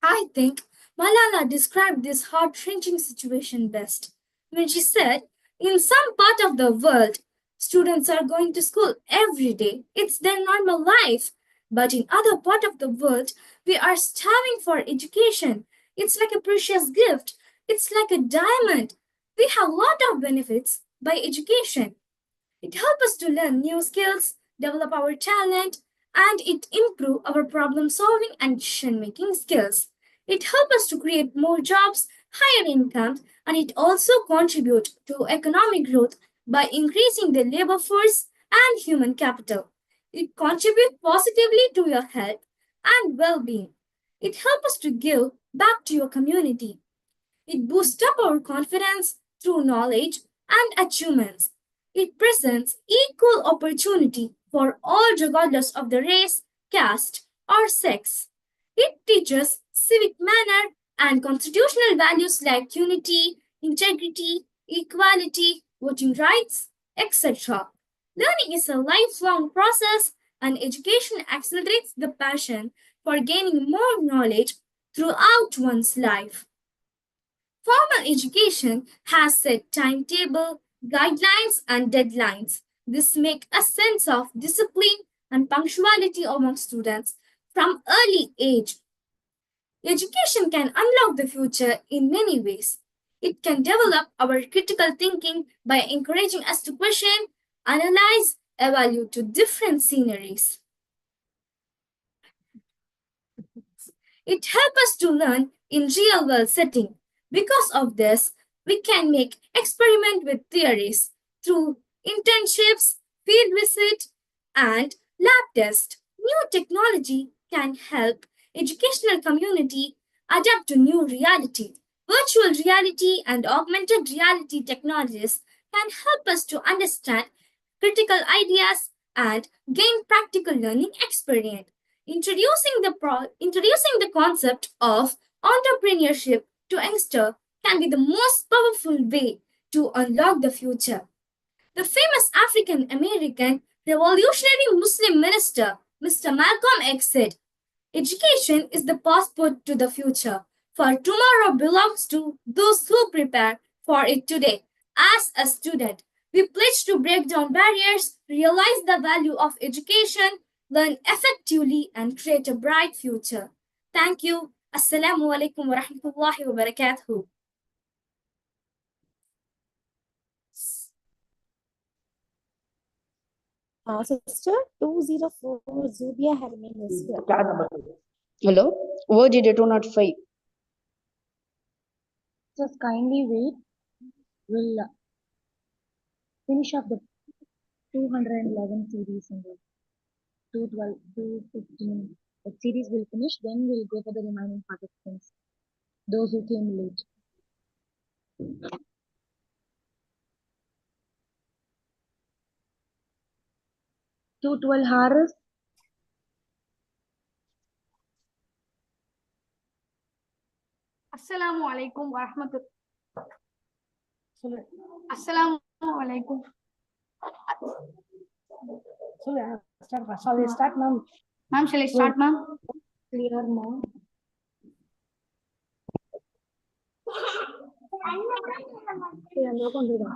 I think Malala described this heart-wrenching situation best when she said, in some part of the world, students are going to school every day. It's their normal life. But in other part of the world, we are starving for education. It's like a precious gift. It's like a diamond. We have a lot of benefits by education. It helps us to learn new skills, develop our talent, and it improve our problem solving and decision making skills. It helps us to create more jobs, higher incomes, and it also contribute to economic growth by increasing the labor force and human capital. It contributes positively to your health and well-being. It helps us to give back to your community. It boosts up our confidence through knowledge and achievements. It presents equal opportunity for all regardless of the race, caste, or sex. It teaches civic manner and constitutional values like unity, integrity, equality, voting rights, etc. Learning is a lifelong process, and education accelerates the passion for gaining more knowledge throughout one's life. Formal education has set timetable, guidelines, and deadlines. This makes a sense of discipline and punctuality among students from early age. Education can unlock the future in many ways. It can develop our critical thinking by encouraging us to question, analyze, evaluate to different sceneries. It helps us to learn in real world setting. Because of this, we can make experiment with theories through internships, field visit, and lab test. New technology can help educational community adapt to new reality. Virtual reality and augmented reality technologies can help us to understand critical ideas and gain practical learning experience. Introducing the concept of entrepreneurship to youngster can be the most powerful way to unlock the future. The famous African American revolutionary Muslim minister Mr. Malcolm X said, education is the passport to the future, for tomorrow belongs to those who prepare for it today. As a student, we pledge to break down barriers, realize the value of education, learn effectively, and create a bright future. Thank you. Assalamu alaikum wa rahmatullahi wa barakatuh. Sister 204 Zubia Hermin is here. Hello, OGD 205. Just kindly wait. We'll finish up the 211 series and the 212, 215. The series will finish, then we'll go for the remaining participants, those who came late. Two 12 Haris. Assalamu alaikum wa rahmatullah. Assalamu alaikum. Shall we start, ma'am? Ma'am, shall I start, ma'am? Clear, ma'am. Yeah, I'm not going to do that.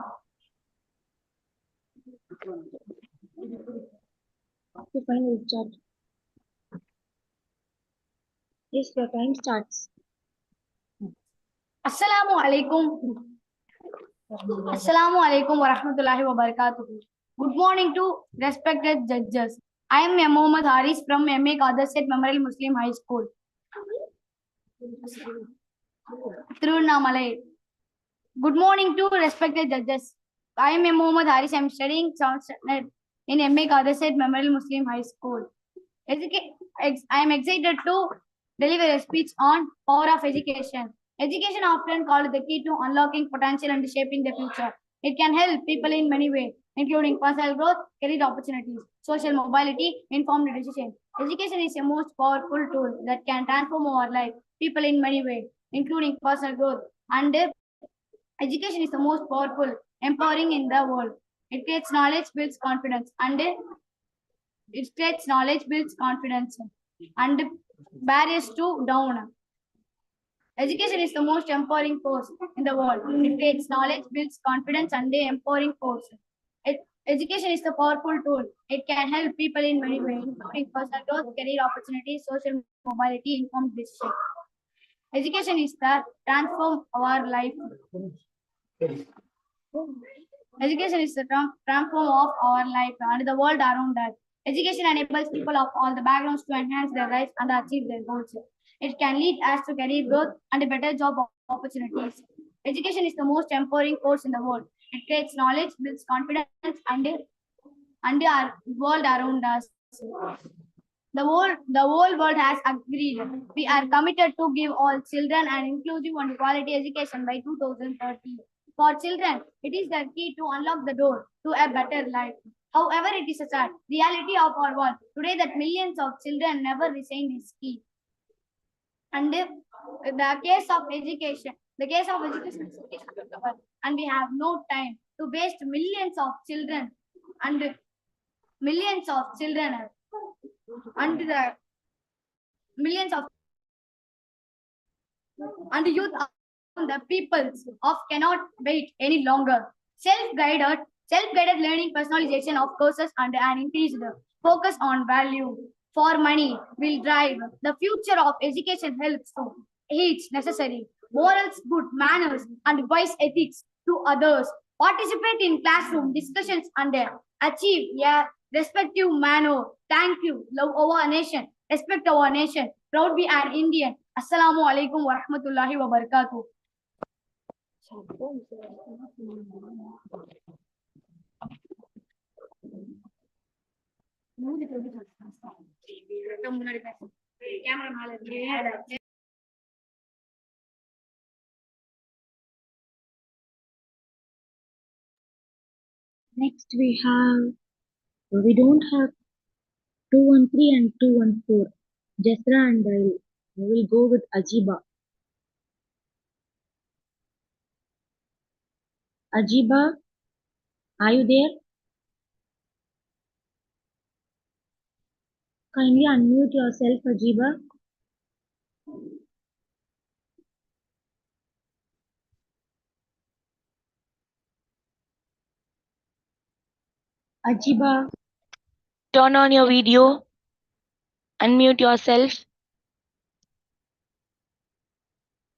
Okay, fine, we'll start. Yes, your time starts. Assalamu alaikum. Assalamu alaikum wa rahmatullahi wa barakatuh. Good morning to respected judges. I am Mohammad Haris from MA Qadasset Memorial Muslim High School, Tiruvannamalai. Good morning to respected judges. I am Mohammad Haris. I am studying sound standard in MA Qadasset Memorial Muslim High School. I am excited to deliver a speech on power of education. Education often called the key to unlocking potential and shaping the future. It can help people in many ways, including personal growth, career opportunities, social mobility, informed decision. Education is a most powerful tool that can transform our life, people in many ways, including personal growth. And education is the most powerful, empowering in the world. It creates knowledge, builds confidence, and It creates knowledge, builds confidence, and barriers to down. Education is the most empowering force in the world. It creates knowledge, builds confidence, and the empowering force. Education is a powerful tool. It can help people in many ways, including personal growth, career opportunities, social mobility, informed decision. Education is the transform our life. Education is the transform of our life and the world around us. Education enables people of all the backgrounds to enhance their lives and achieve their goals. It can lead us to career growth and better job opportunities. Education is the most empowering force in the world. It creates knowledge, builds confidence, and our world around us. The whole world has agreed. We are committed to give all children an inclusive and quality education by 2030. For children, it is the key to unlock the door to a better life. However, it is a sad reality of our world today that millions of children never receive this key. And the case of education is and we have no time to waste millions of children and millions of children and the millions of and youth the peoples of cannot wait any longer. Self-guided learning, personalization of courses, and an increased focus on value for money will drive the future of education. Helps to each necessary morals, good manners, and wise ethics to others. Participate in classroom discussions and achieve a respective manner. Thank you. Love our nation. Respect our nation. Proud be an Indian. Assalamu alaikum wa rahmatullahi wa barakatuh. Next we don't have 213 and 214. Jasra and Dail. We will go with Ajiba. Ajiba, are you there? Kindly unmute yourself, Ajiba. Ajiba. Turn on your video. Unmute yourself.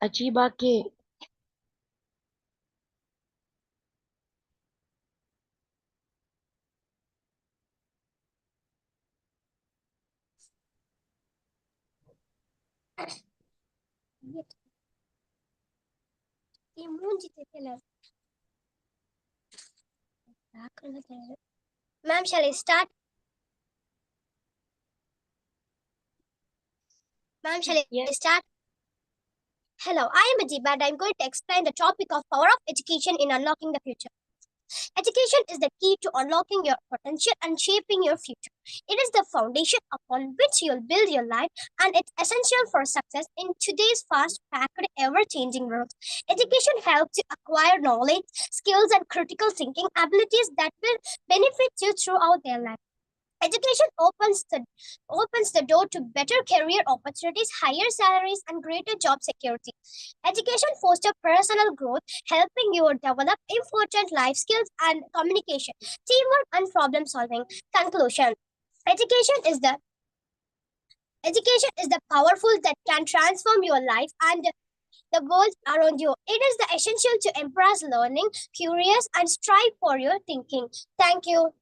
Ajiba K. Ma'am, shall I start? Ma'am, shall I start? Hello, I am Ajiba and I'm going to explain the topic of power of education in unlocking the future. Education is the key to unlocking your potential and shaping your future. It is the foundation upon which you'll build your life, and it's essential for success in today's fast-paced, ever-changing world. Education helps you acquire knowledge, skills, and critical thinking abilities that will benefit you throughout your life. Education opens the door to better career opportunities, higher salaries, and greater job security. Education fosters personal growth, helping you develop important life skills and communication, teamwork, and problem solving. Conclusion: Education is the powerful that can transform your life and the world around you. It is the essential to embrace learning, curious, and strive for your thinking. Thank you.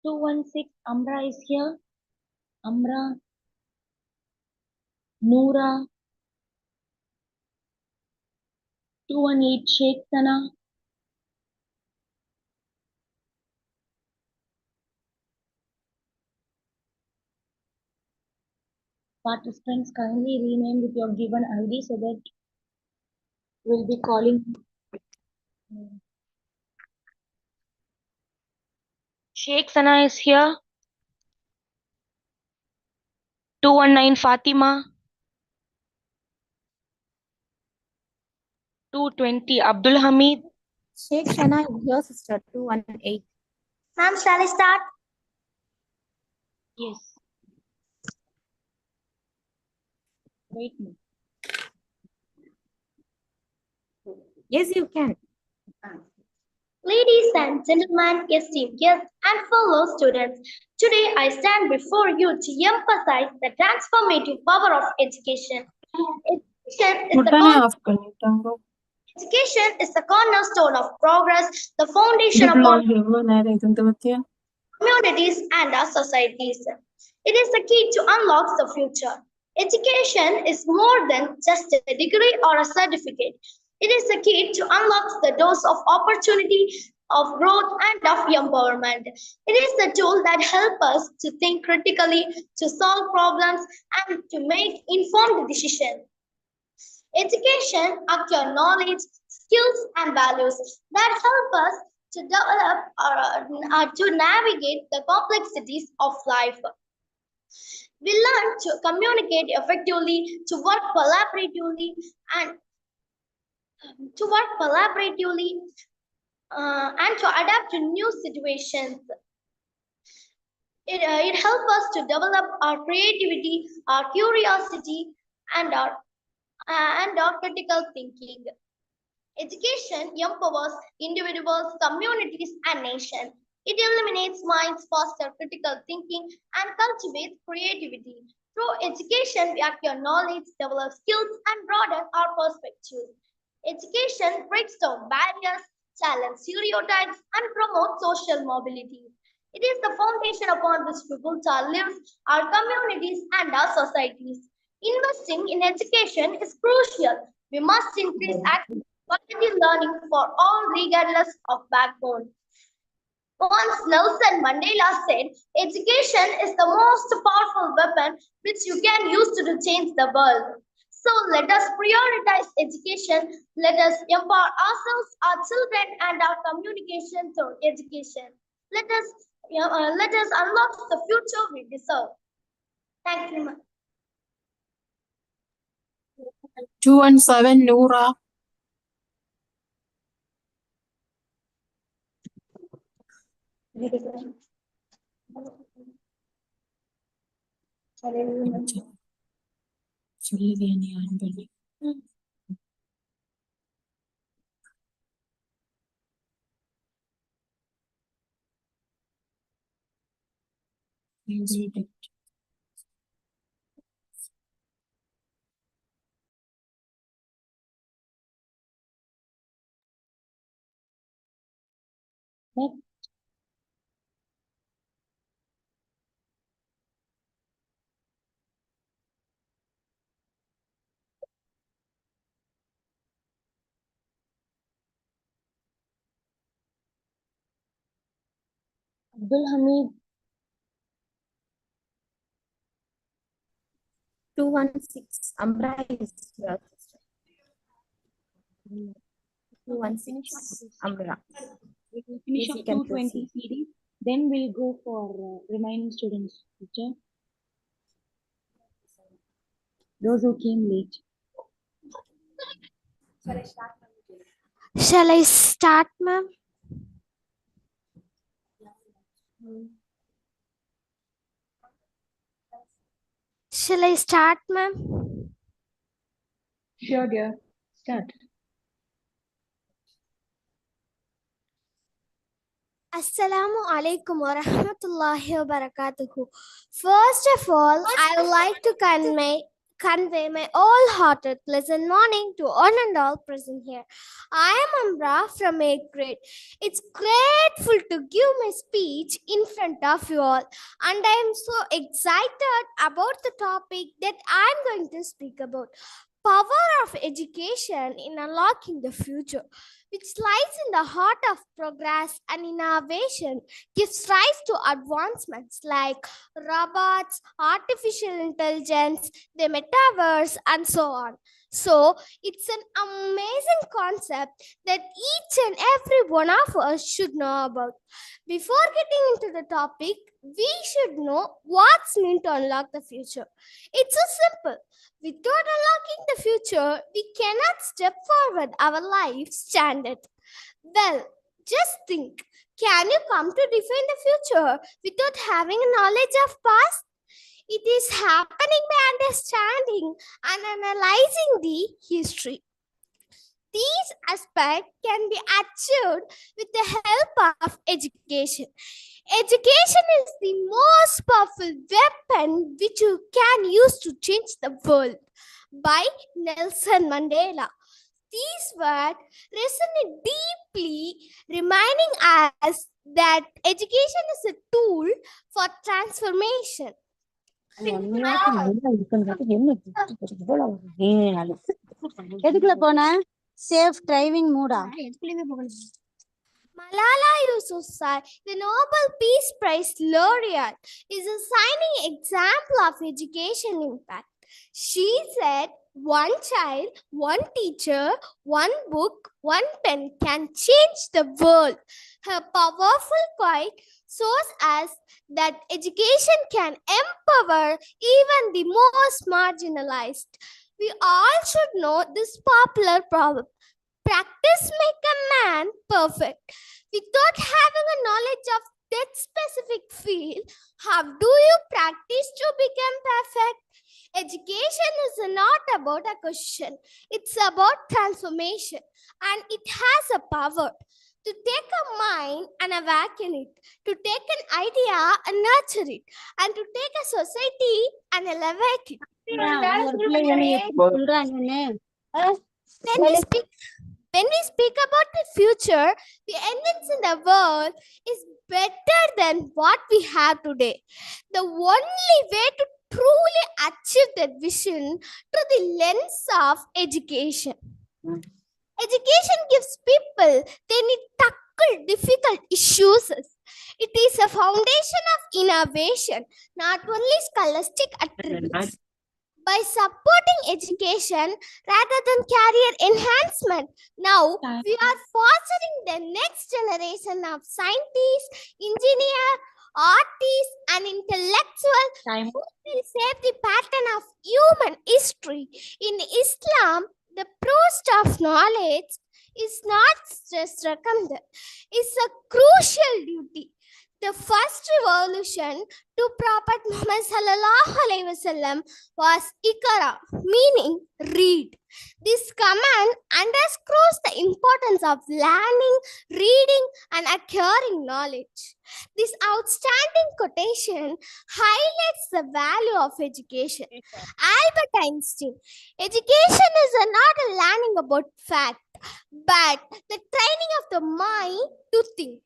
Two 216 Amra is here. Amra. Noora. 218 Sheikh Sana. Participants, kindly rename with your given ID so that we'll be calling. Sheikh Sana is here. 219 Fatima. 220 Abdul Hamid. Sheikh Shana is your sister, 218. Ma'am, shall I start? Yes. Wait a minute. Yes, you can. Ladies and gentlemen, esteemed guests and fellow students, today I stand before you to emphasize the transformative power of education. Education is the cornerstone of progress, the foundation upon communities and our societies. It is the key to unlock the future. Education is more than just a degree or a certificate. It is the key to unlock the doors of opportunity, of growth, and of empowerment. It is the tool that helps us to think critically, to solve problems, and to make informed decisions. Education acquire knowledge, skills, and values that help us to develop or to navigate the complexities of life. We learn to communicate effectively, to work collaboratively, and and to adapt to new situations. It helps us to develop our creativity, our curiosity, and our critical thinking. Education empowers individuals, communities, and nations. It illuminates minds, fosters critical thinking, and cultivates creativity. Through education, we acquire knowledge, develop skills, and broaden our perspectives. Education breaks down barriers, challenges stereotypes, and promotes social mobility. It is the foundation upon which we build our lives, our communities, and our societies. Investing in education is crucial. We must increase access to quality learning for all regardless of background. Once Nelson Mandela said, education is the most powerful weapon which you can use to change the world. So let us prioritize education. Let us empower ourselves, our children, and our communication through education. Let us unlock the future we deserve. Thank you, ma'am. 217 Noora. Abdul Hamid. 216. Amra is your sister. 216. Amra. We will finish Yes, up you can 220 proceed. series. Then we'll go for remaining students. Teacher. Those who came late. Shall I start, ma'am? Shall I start, ma'am? Sure, dear. Start. Assalamu alaikum wa rahmatullahi wa barakatuhu. First of all, I would like to convey my all-hearted pleasant morning to one and all present here. I am Amra from 8th grade. It's grateful to give my speech in front of you all, and I am so excited about the topic that I am going to speak about. Power of education in unlocking the future. which lies in the heart of progress and innovation, gives rise to advancements like robots, artificial intelligence, the metaverse, and so on. So, it's an amazing concept that each and every one of us should know about. Before getting into the topic, we should know what's meant to unlock the future. It's so simple. Without unlocking the future, we cannot step forward our life standard. Well, just think, can you come to define the future without having a knowledge of past? It is happening by understanding and analyzing the history. These aspects can be achieved with the help of education. Education is the most powerful weapon which you can use to change the world. By Nelson Mandela. These words resonate deeply, reminding us that education is a tool for transformation. எதுக்குள்ள போன safe driving மூடா Malala Yousafzai, the Nobel Peace Prize laureate, is a shining example of education impact. She said, one child, one teacher, one book, one pen can change the world. Her powerful quote shows us that education can empower even the most marginalized. We all should know this popular proverb. Practice make a man perfect. Without having a knowledge of that specific field, how do you practice to become perfect? Education is not about a question. It's about transformation. And it has a power to take a mind and awaken it, to take an idea and nurture it, and to take a society and elevate it. When we speak about the future, the endings in the world is better than what we have today. The only way to truly achieve that vision through the lens of education. Education gives people they need tackle difficult issues. It is a foundation of innovation, not only scholastic attributes. By supporting education rather than career enhancement, now we are fostering the next generation of scientists, engineers, artists, and intellectuals who will shape the pattern of human history. In Islam, the pursuit of knowledge is not just recommended, it's a crucial duty. The first revolution to Prophet Muhammad ﷺ was Ikra, meaning read. This command underscores the importance of learning, reading, and acquiring knowledge. This outstanding quotation highlights the value of education. Albert Einstein, education is not a learning about fact, but the training of the mind to think.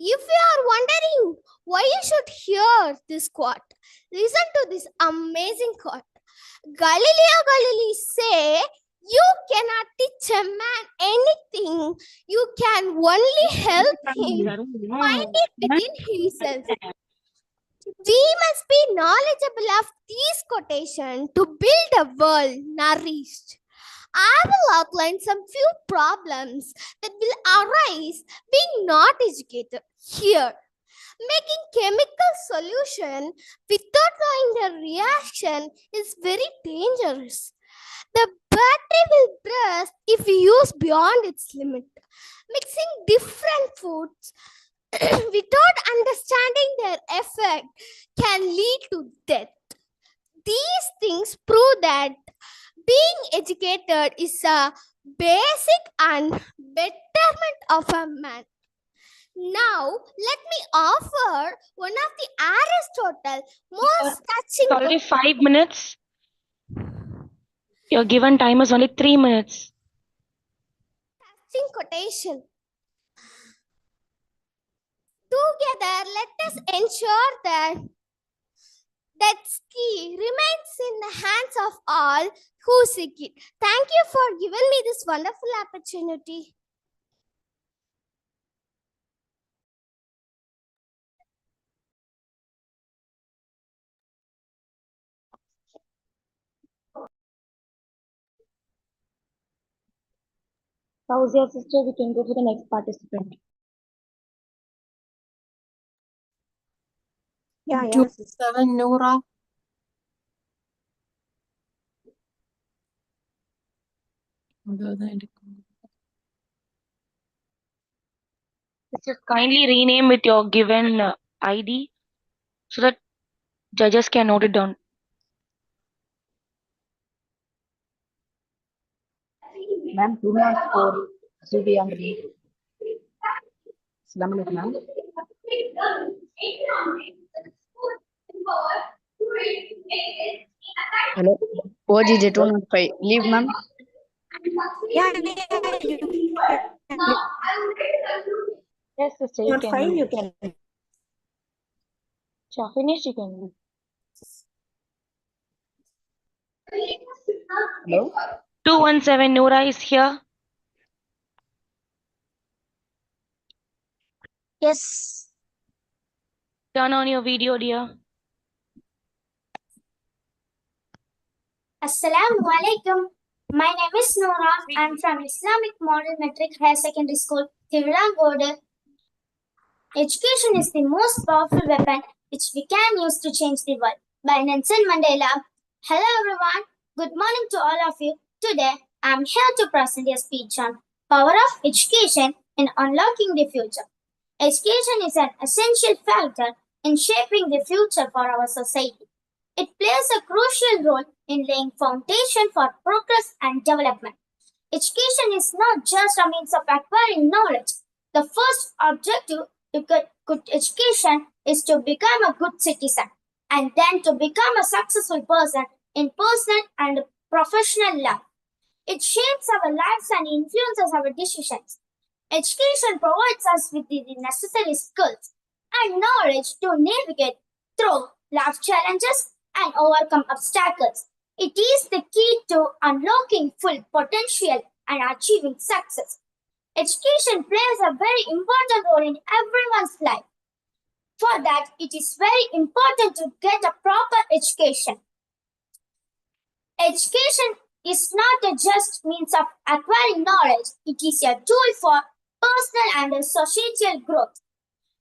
If you are wondering why you should hear this quote, listen to this amazing quote. Galileo Galilei say, you cannot teach a man anything. You can only help him find it within himself. We must be knowledgeable of these quotations to build a world nourished. I will outline some few problems that will arise being not educated here. Making chemical solution without knowing the reaction is very dangerous. The battery will burst if we use beyond its limit. Mixing different foods without understanding their effect can lead to death. These things prove that being educated is a basic and betterment of a man. Now, let me offer one of the Aristotle most touching Already 5 minutes. Your given time is only 3 minutes. quotation. Together, let us ensure that key remains in the hands of all who seek it. Thank you for giving me this wonderful opportunity. Fauzia sister, we can go to the next participant. Yeah, sister. 7 Noora. Just kindly rename with your given ID so that judges can note it down. Ma'am, 204 CDM. Assalamualaikum, ma'am. Hello. OGJ 205. Leave, ma'am. Yeah, you can. Yes, sister, you You're can fine, leave. you can. Finish, you can leave. Hello. 217 Noora is here. Yes. Turn on your video, dear. Assalamu alaikum. My name is Noora. I'm from Islamic Model Metric Higher Secondary School, Tiruvangode. Education is the most powerful weapon which we can use to change the world. By Nelson Mandela. Hello everyone. Good morning to all of you. Today, I'm here to present a speech on power of education in unlocking the future. Education is an essential factor in shaping the future for our society. It plays a crucial role in laying foundation for progress and development. Education is not just a means of acquiring knowledge. The first objective to get good education is to become a good citizen and then to become a successful person in personal and professional life. It shapes our lives and influences our decisions. Education provides us with the necessary skills and knowledge to navigate through life challenges and overcome obstacles. It is the key to unlocking full potential and achieving success. Education plays a very important role in everyone's life. For that, it is very important to get a proper education. Education is not a just means of acquiring knowledge, it is a tool for personal and societal growth.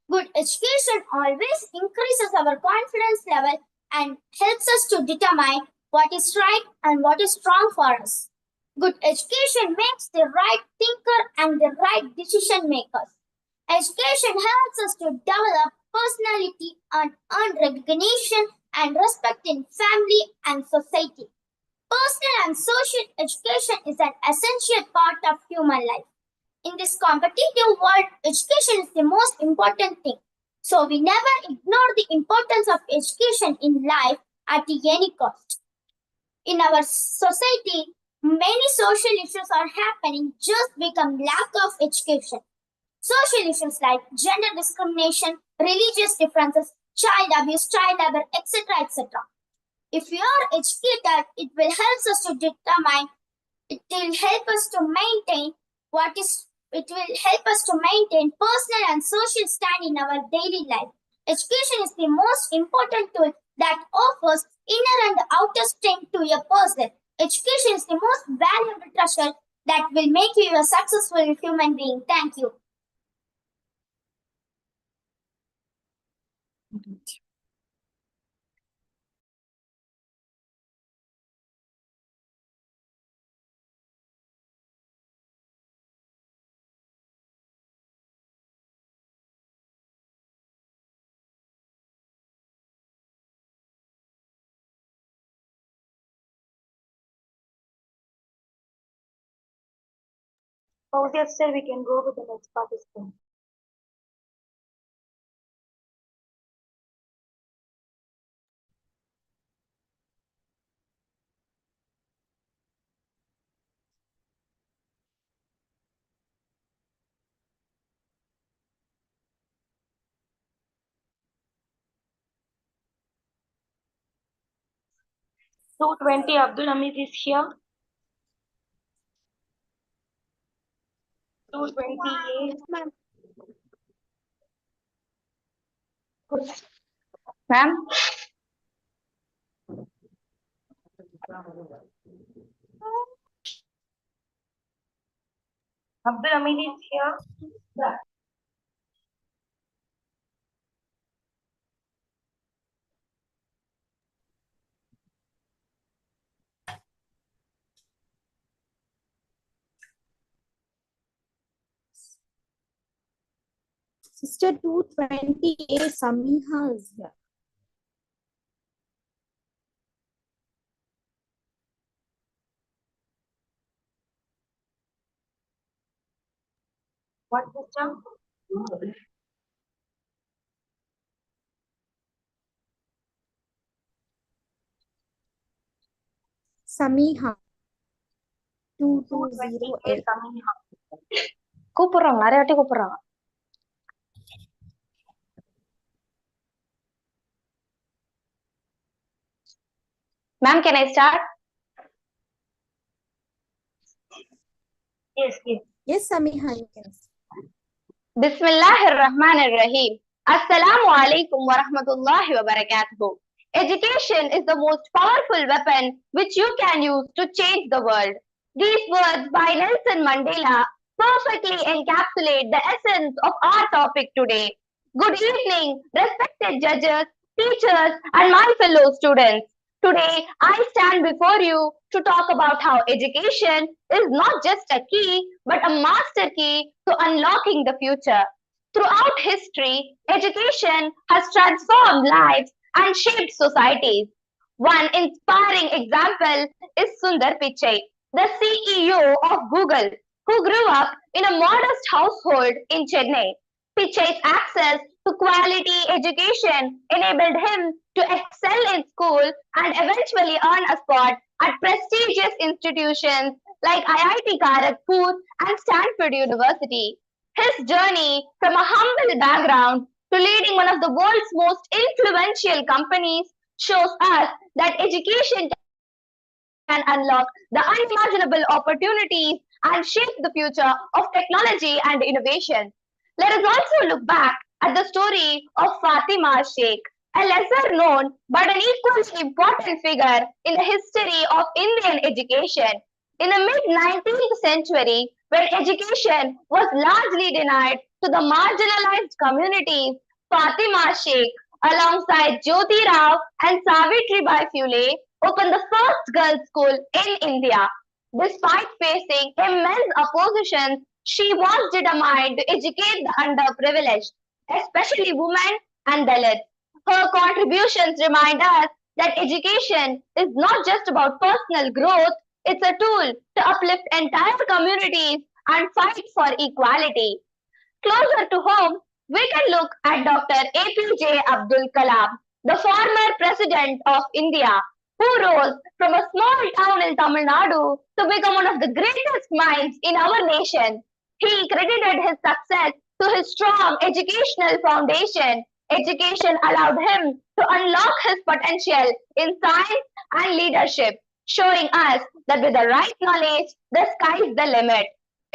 Good education always increases our confidence level and helps us to determine what is right and what is wrong for us. Good education makes the right thinker and the right decision makers. Education helps us to develop personality and earn recognition and respect in family and society. Personal and social education is an essential part of human life. In this competitive world, education is the most important thing. So we never ignore the importance of education in life at any cost. In our society, many social issues are happening just because lack of education. Social issues like gender discrimination, religious differences, child abuse, child labor, etc., etc. If we are educated, it will help us to determine, it will help us to maintain it will help us to maintain personal and social stand in our daily life. Education is the most important tool that offers inner and outer strength to a person. Education is the most valuable treasure that will make you a successful human being. Thank you. Fauzia sister, we can go with the next participant. Two 20 Abdul Hamid is here. 228. Ma'am. Abdul Hamid is here. Sister 228, Samiha is here. What system? Samiha 220L. கூப்பிடுறாங்க நிறைய வாட்டி கூப்பிடுறாங்க. Ma'am, can I start? Yes, yes. Yes, Samiha, you can. Bismillahirrahmanirrahim. Assalamu alaikum wa rahmatullahi wa barakatuh. Education is the most powerful weapon which you can use to change the world. These words by Nelson Mandela perfectly encapsulate the essence of our topic today. Good evening, respected judges, teachers, and my fellow students. Today, I stand before you to talk about how education is not just a key, but a master key to unlocking the future. Throughout history, education has transformed lives and shaped societies. One inspiring example is Sundar Pichai, the CEO of Google, who grew up in a modest household in Chennai. Pichai's access to quality education enabled him to excel in school and eventually earn a spot at prestigious institutions like IIT Kharagpur and Stanford University. His journey from a humble background to leading one of the world's most influential companies shows us that education can unlock the unimaginable opportunities and shape the future of technology and innovation. Let us also look back at the story of Fatima Sheikh, a lesser known but an equally important figure in the history of Indian education. In the mid-19th century, when education was largely denied to the marginalized communities, Fatima Sheikh, alongside Jyoti Rao and Savitri Bai Phule, opened the first girls' school in India. Despite facing immense opposition, she was determined to educate the underprivileged, especially women and Dalits. Her contributions remind us that education is not just about personal growth, it's a tool to uplift entire communities and fight for equality. Closer to home, we can look at Dr. APJ Abdul Kalam, the former president of India, who rose from a small town in Tamil Nadu to become one of the greatest minds in our nation. He credited his success to his strong educational foundation. Education allowed him to unlock his potential in science and leadership, showing us that with the right knowledge, the sky is the limit.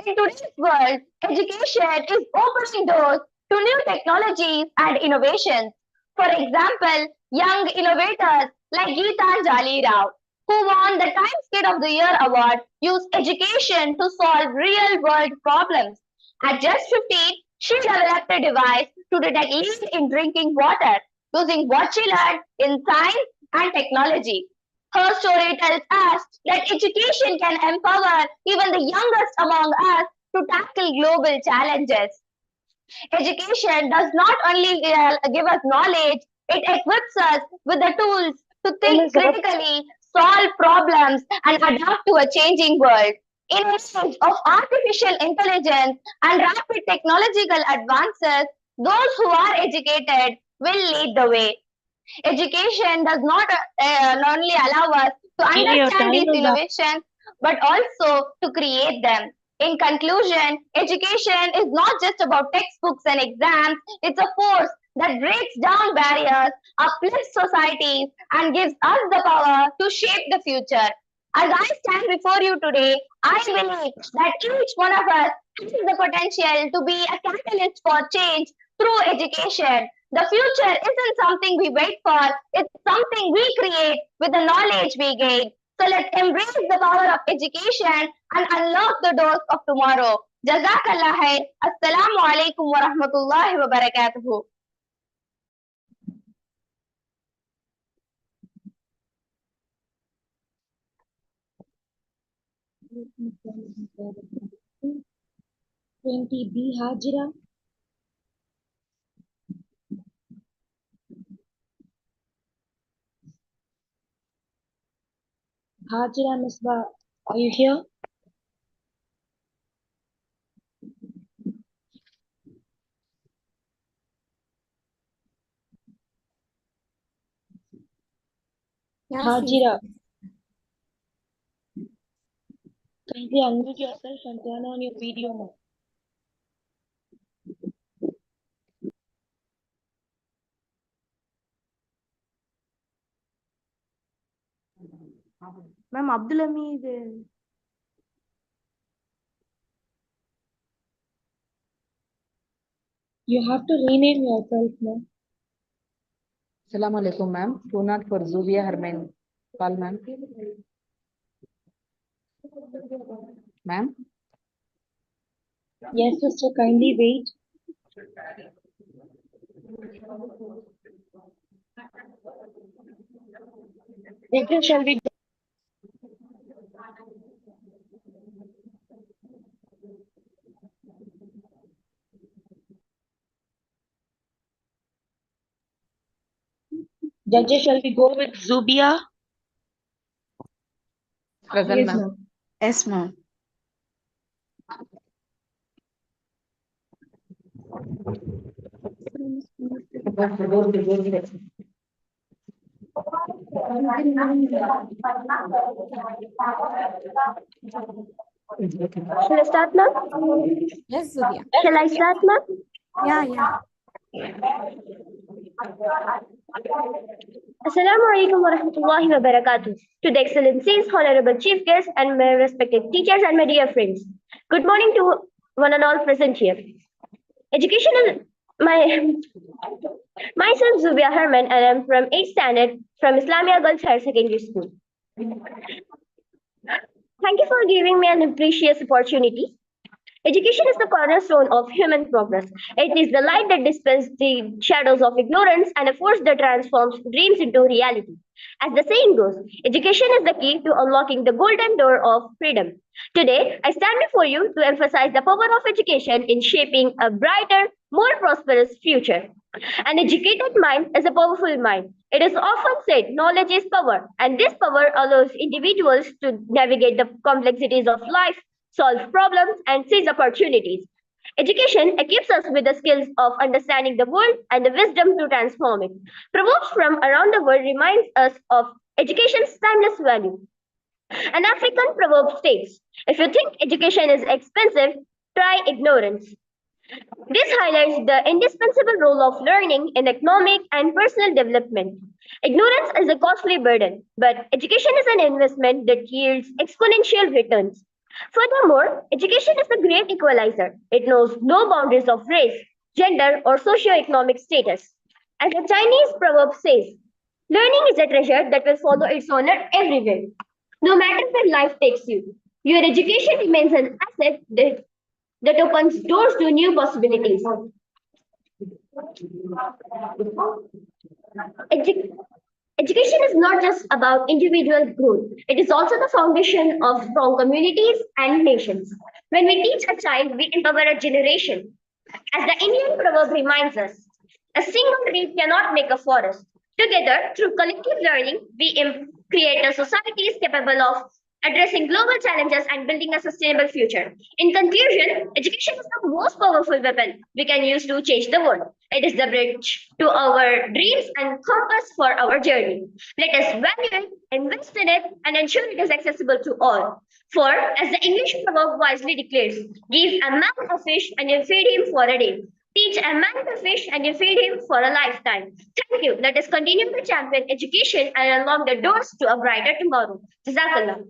In today's world, education is opening doors to new technologies and innovations. For example, young innovators like Geetanjali Rao, who won the Times Kid of the Year award, use education to solve real-world problems. At just 15, she developed a device to detect lead in drinking water using what she learned in science and technology. Her story tells us that education can empower even the youngest among us to tackle global challenges. Education does not only give us knowledge, it equips us with the tools to think critically, solve problems, and adapt to a changing world. In an age of artificial intelligence and rapid technological advances, those who are educated will lead the way. Education does not only allow us to understand these innovations, but also to create them. In conclusion, education is not just about textbooks and exams, it's a force that breaks down barriers, uplifts societies, and gives us the power to shape the future. As I stand before you today, I believe that each one of us has the potential to be a catalyst for change through education. The future isn't something we wait for, it's something we create with the knowledge we gain. So let's embrace the power of education and unlock the doors of tomorrow. Jazakallah khair. Assalamu alaikum wa rahmatullahi wa barakatuhu. B Hajira. Hajira Misbah, are you here? Hajira, kindly unmute yourself and turn on your video now. Ma'am, Abdul Hamid. You have to rename yourself now. Assalamu alaikum, ma'am. Do not for Zubia Herman. Call, ma'am. Ma'am. Yes, sister, kindly wait. Judges, shall we? Judges, shall we go with Zubia? Present, Yes, ma'am. ma'am. Yes, ma'am. Shall I start, ma'am? Yes, Zubia. Shall I start, ma'am? Yeah. Assalamu alaikum wa rahmatullahi wa barakatuh. To the Excellencies, Honorable Chief Guests, and my respected teachers and my dear friends. Good morning to one and all present here. Education is myself Zubia Herman, and I'm from 8th standard from Islamia Girls Higher Secondary School. Thank you for giving me an precious opportunity. Education is the cornerstone of human progress. It is the light that dispels the shadows of ignorance and a force that transforms dreams into reality. As the saying goes, education is the key to unlocking the golden door of freedom. Today, I stand before you to emphasize the power of education in shaping a brighter, more prosperous future. An educated mind is a powerful mind. It is often said knowledge is power, and this power allows individuals to navigate the complexities of life, solve problems, and seize opportunities. Education equips us with the skills of understanding the world and the wisdom to transform it. Proverbs from around the world reminds us of education's timeless value. An African proverb states, if you think education is expensive, try ignorance. This highlights the indispensable role of learning in economic and personal development. Ignorance is a costly burden, but education is an investment that yields exponential returns. Furthermore, education is a great equalizer. It knows no boundaries of race, gender, or socioeconomic status. As the Chinese proverb says, learning is a treasure that will follow its owner everywhere. No matter where life takes you, your education remains an asset that opens doors to new possibilities. Edu- Education is not just about individual growth, it is also the foundation of strong communities and nations. When we teach a child, we empower a generation. As the Indian proverb reminds us, a single tree cannot make a forest. Together, through collective learning, we create a society capable of addressing global challenges and building a sustainable future. In conclusion, education is the most powerful weapon we can use to change the world. It is the bridge to our dreams and compass for our journey. Let us value it, invest in it, and ensure it is accessible to all. For, as the English proverb wisely declares, give a man a fish and you feed him for a day. Teach a man to fish and you feed him for a lifetime. Thank you. Let us continue to champion education and unlock the doors to a brighter tomorrow. Jazakallah.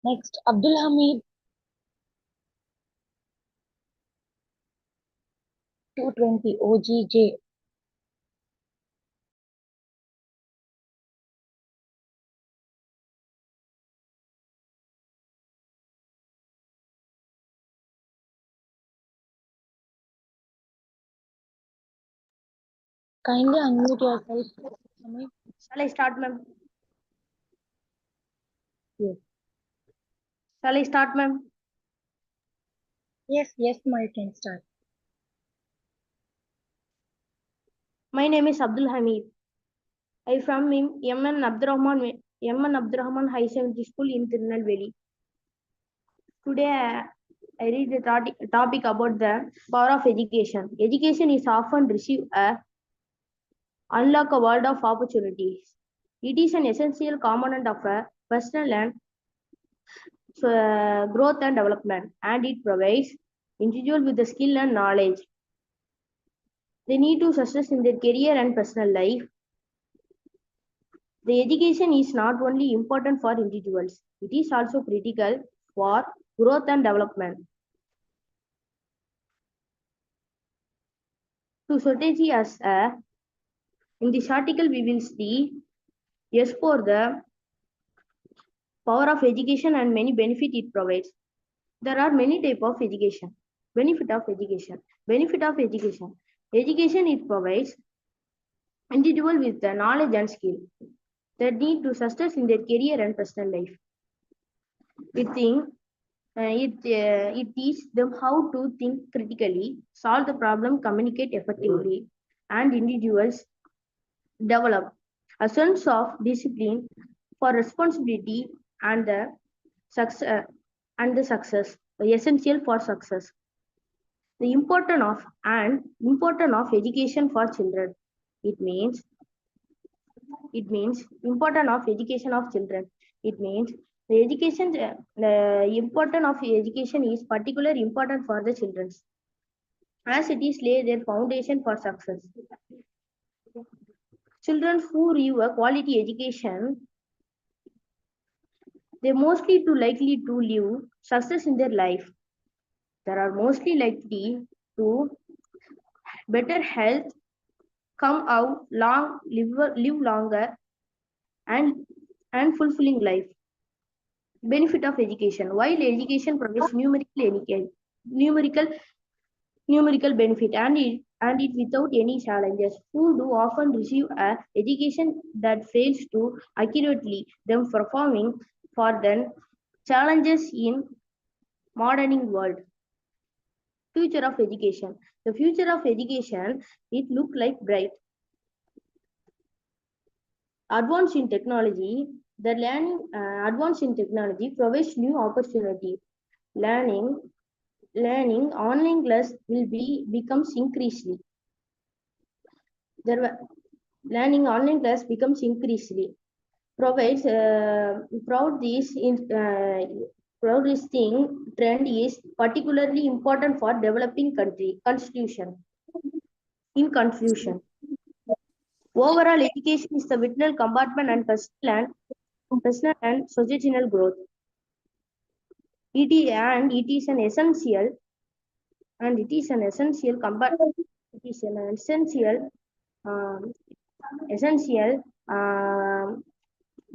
Next, Abdul Hamid. 220 OGJ. Kindly unmute yourself. Shall I start, ma'am? Yes. Shall I start, ma'am? Yes, my can start. My name is Abdul Hamid. I from M.N. Abdurrahman High Secondary School in Tirunelveli. Today, I read the topic about the power of education. Education is often received as unlock a world of opportunities. It is an essential component of a personal and growth and development, and it provides individual with the skill and knowledge they need to success in their career and personal life. The education is not only important for individuals, it is also critical for growth and development. To society as a, in this article we will see, yes, for the power of education and many benefit it provides. There are many types of education. Benefit of education. Benefit of education. Education it provides individual with the knowledge and skill that need to success in their career and personal life. It teaches them how to think critically, solve the problem, communicate effectively, and individuals develop a sense of discipline for responsibility and the success essential for success. The importance of education for children. It means importance of education of children. It means the importance of education is particularly important for the children, as it is lay their foundation for success. Children who receive a quality education, they mostly too likely to live success in their life. They are mostly likely to better health, come out live longer, and fulfilling life. Benefit of education. While education provides numerical benefit and it without any challenges, who do often receive a education that fails to accurately them performing for them challenges in modern world. Future of education. The future of education, it look like bright. Advance in technology. The learning advance in technology provides new opportunity. Learning online class will becomes increasingly. Learning online class becomes increasingly. Provides proud this thing trend is particularly important for developing country constitution. In conclusion, overall education is the vital compartment and personal and societal growth. It is an essential compartment. It is an essential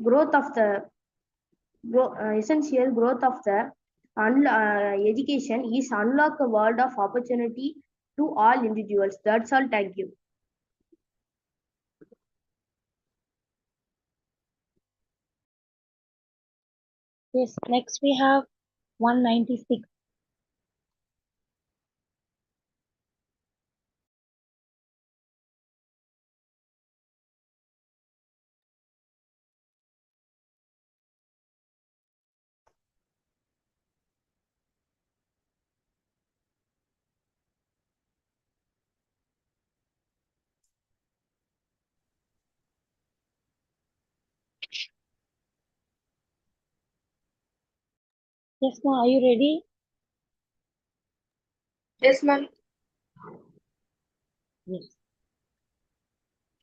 growth of the essential growth of the education is unlock a world of opportunity to all individuals. That's all. Thank you. Yes, next we have 196. Yes, ma'am. Are you ready? Yes, ma'am. Yes.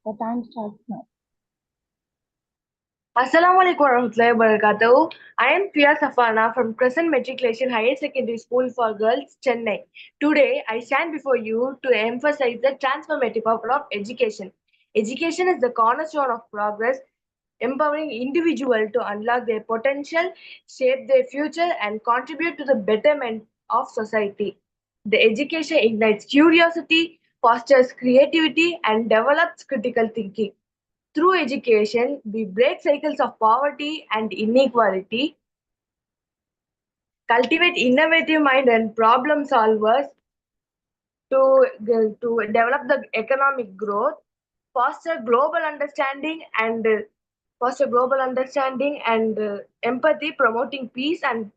The time starts now. Assalamu alaikum warahmatullahi wabarakatuh. I am Priya Safana from Crescent Matriculation Higher Secondary School for Girls, Chennai. Today, I stand before you to emphasize the transformative power of education. Education is the cornerstone of progress, empowering individuals to unlock their potential, shape their future, and contribute to the betterment of society. The education ignites curiosity, fosters creativity, and develops critical thinking. Through education, we break cycles of poverty and inequality, cultivate innovative mind and problem solvers to develop the economic growth, foster global understanding and empathy, promoting peace and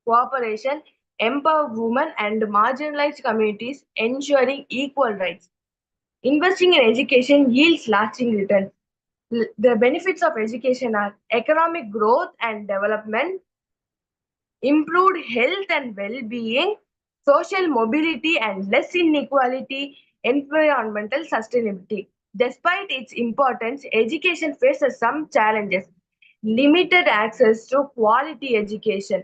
cooperation, empower women and marginalized communities, ensuring equal rights. Investing in education yields lasting returns. The benefits of education are economic growth and development, improved health and well-being, social mobility and less inequality, environmental sustainability. Despite its importance, education faces some challenges. Limited access to quality education.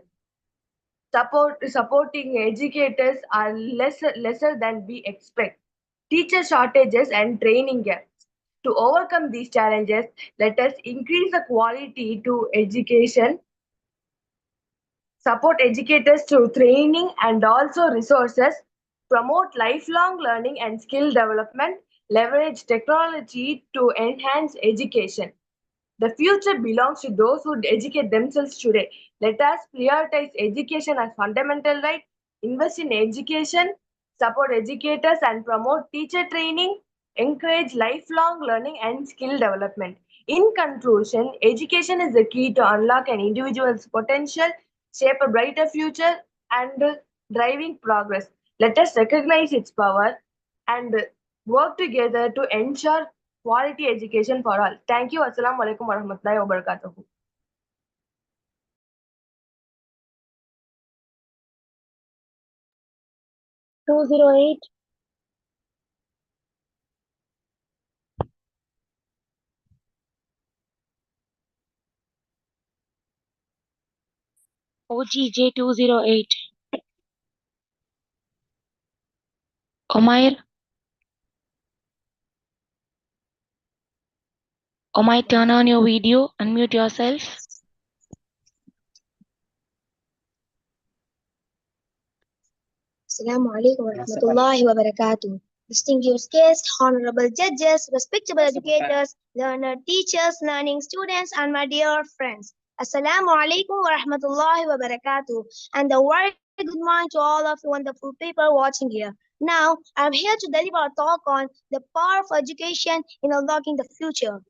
Supporting educators are lesser than we expect. Teacher shortages and training gaps. To overcome these challenges, let us increase the quality to education, support educators through training and also resources, promote lifelong learning and skill development, leverage technology to enhance education. The future belongs to those who educate themselves today. Let us prioritize education as fundamental right, invest in education, support educators and promote teacher training, encourage lifelong learning and skill development. In conclusion, education is the key to unlock an individual's potential, shape a brighter future, and driving progress. Let us recognize its power and work together to ensure quality education for all. Thank you. Assalamu alaikum warahmatullahi wabarakatuh. 208. OGJ 208. Omair. Omair, turn on your video, unmute yourself. Assalamu alaikum warahmatullahi wabarakatuh. Distinguished guests, honorable judges, respectable educators, learned teachers, learning students, and my dear friends. Assalamu alaikum warahmatullahi wabarakatuh. And a very good morning to all of you wonderful people watching here. Now, I'm here to deliver a talk on the power of education in unlocking the future.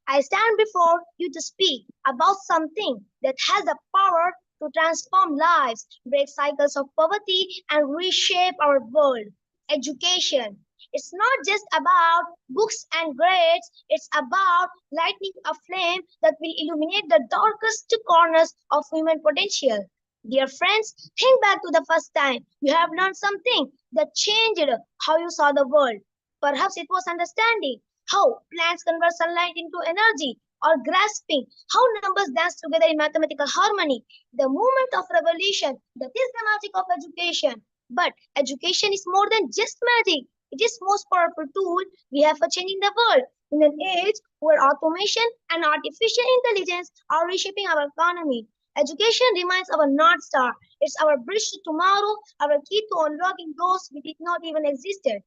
I stand before you to speak about something that has the power to transform lives, break cycles of poverty, and reshape our world. Education. It's not just about books and grades, it's about lighting a flame that will illuminate the darkest corners of human potential. Dear friends, think back to the first time you have learned something that changed how you saw the world. Perhaps it was understanding how plants convert sunlight into energy, or grasping how numbers dance together in mathematical harmony. The moment of revolution, that is the magic of education. But education is more than just magic. It is most powerful tool we have for changing the world. In an age where automation and artificial intelligence are reshaping our economy, education remains our North Star. It's our bridge to tomorrow, our key to unlocking doors we did not even existed.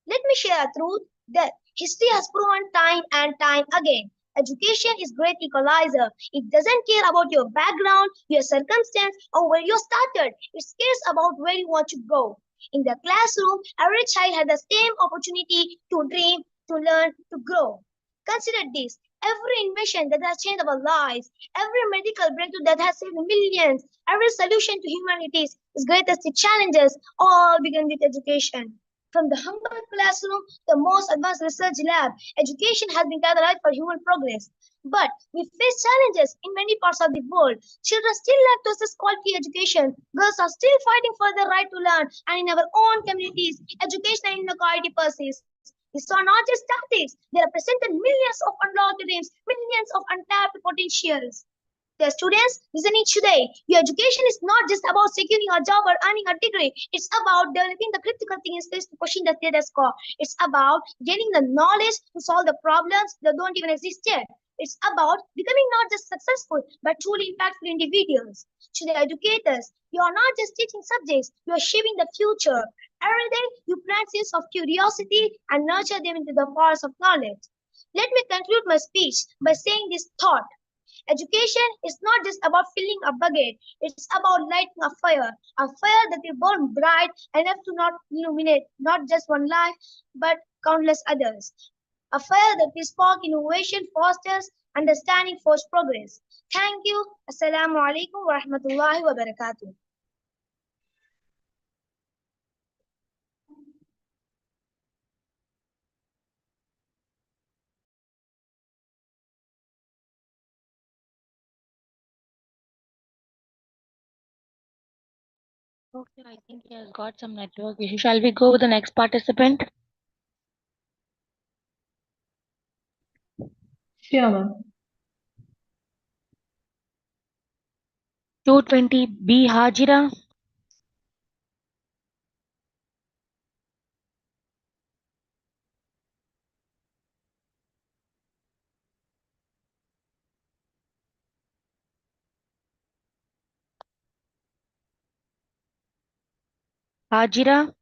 Let me share a truth that history has proven time and time again. Education is great equalizer. It doesn't care about your background, your circumstance, or where you started. It cares about where you want to go. In the classroom, every child had the same opportunity to dream, to learn, to grow. Consider this. Every invention that has changed our lives, every medical breakthrough that has saved millions, every solution to humanity's greatest challenges all begin with education. From the humble classroom to the most advanced research lab, education has been catalyzed for human progress. But we face challenges in many parts of the world. Children still lack to access quality education. Girls are still fighting for their right to learn. And in our own communities, education inequality persists. These are not just tactics, they represent the millions of unlocked dreams, millions of untapped potentials. Dear students, listening today, your education is not just about securing a job or earning a degree. It's about developing the critical thinking skills to question the status quo. It's about gaining the knowledge to solve the problems that don't even exist yet. It's about becoming not just successful, but truly impactful individuals. To the educators, you are not just teaching subjects, you are shaping the future. Every day, you plant seeds of curiosity and nurture them into the forest of knowledge. Let me conclude my speech by saying this thought. Education is not just about filling a bucket, it's about lighting a fire that will burn bright enough to not illuminate not just one life, but countless others. A fire that will spark innovation, fosters understanding, force progress. Thank you. Assalamu alaikum wa rahmatullahi wa barakatuh. 'Okay, I think he has got some network issue. Shall we go with the next participant? Sure, ma'am. 220B Hajira. Hajira.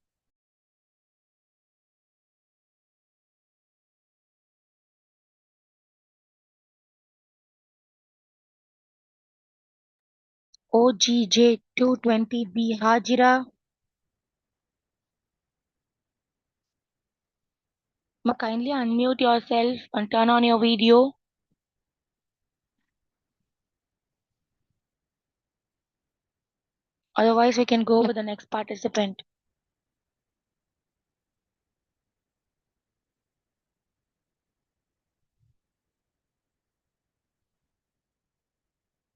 OGJ 220B Hajira. Ma, kindly unmute yourself and turn on your video. Otherwise, we can go with the next participant.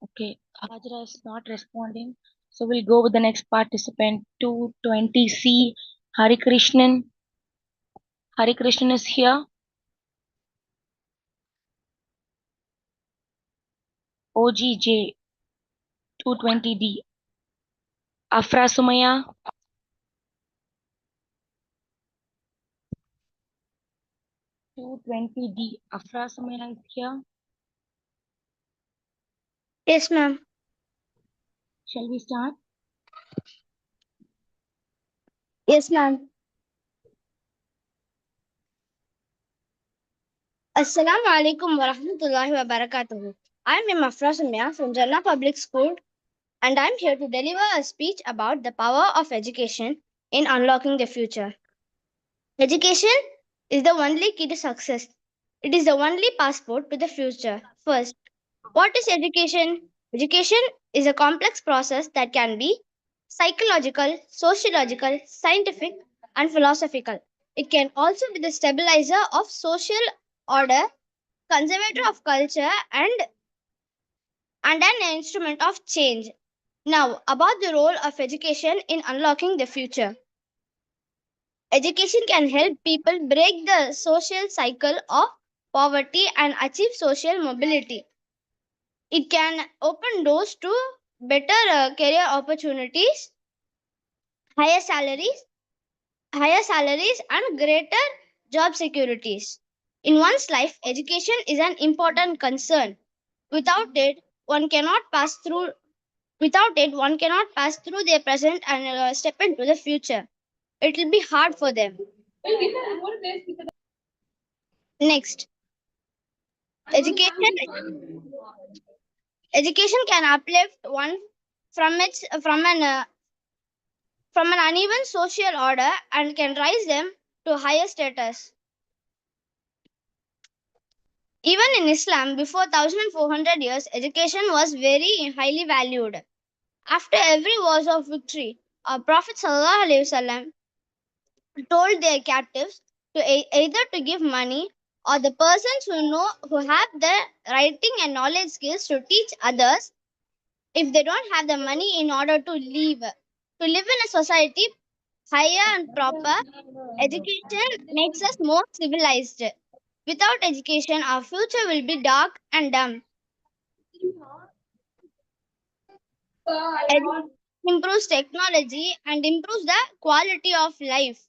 Okay, Hajira is not responding. So we'll go with the next participant. 220C Hari Krishnan. Hari Krishnan is here. OGJ 220D. Afra Sumaya. 220D. Afra Sumaya is here. Yes, ma'am. Shall we start? Yes, ma'am. Assalamu alaikum wa rahmatullahi wa barakatuhu. I'm Afra Sumya from Jannah Public School, and I'm here to deliver a speech about the power of education in unlocking the future. Education is the only key to success. It is the only passport to the future. First, what is education? Education is a complex process that can be psychological, sociological, scientific, and philosophical. It can also be the stabilizer of social order, conservator of culture, and an instrument of change. Now, about the role of education in unlocking the future. Education can help people break the social cycle of poverty and achieve social mobility. It can open doors to better career opportunities, higher salaries, higher salaries and greater job securities. In one's life, education is an important concern. Without it, one cannot pass through their present and step into the future. It will be hard for them. Next, education education can uplift one from an uneven social order and can raise them to higher status. Even in Islam, before 1400 years, education was very highly valued. After every wars of victory, our Prophet ﷺ told their captives to either to give money or the persons who have the writing and knowledge skills to teach others if they don't have the money in order to live in a society higher and proper. Education makes us more civilized. Without education, our future will be dark and dumb. Education improves technology and improves the quality of life.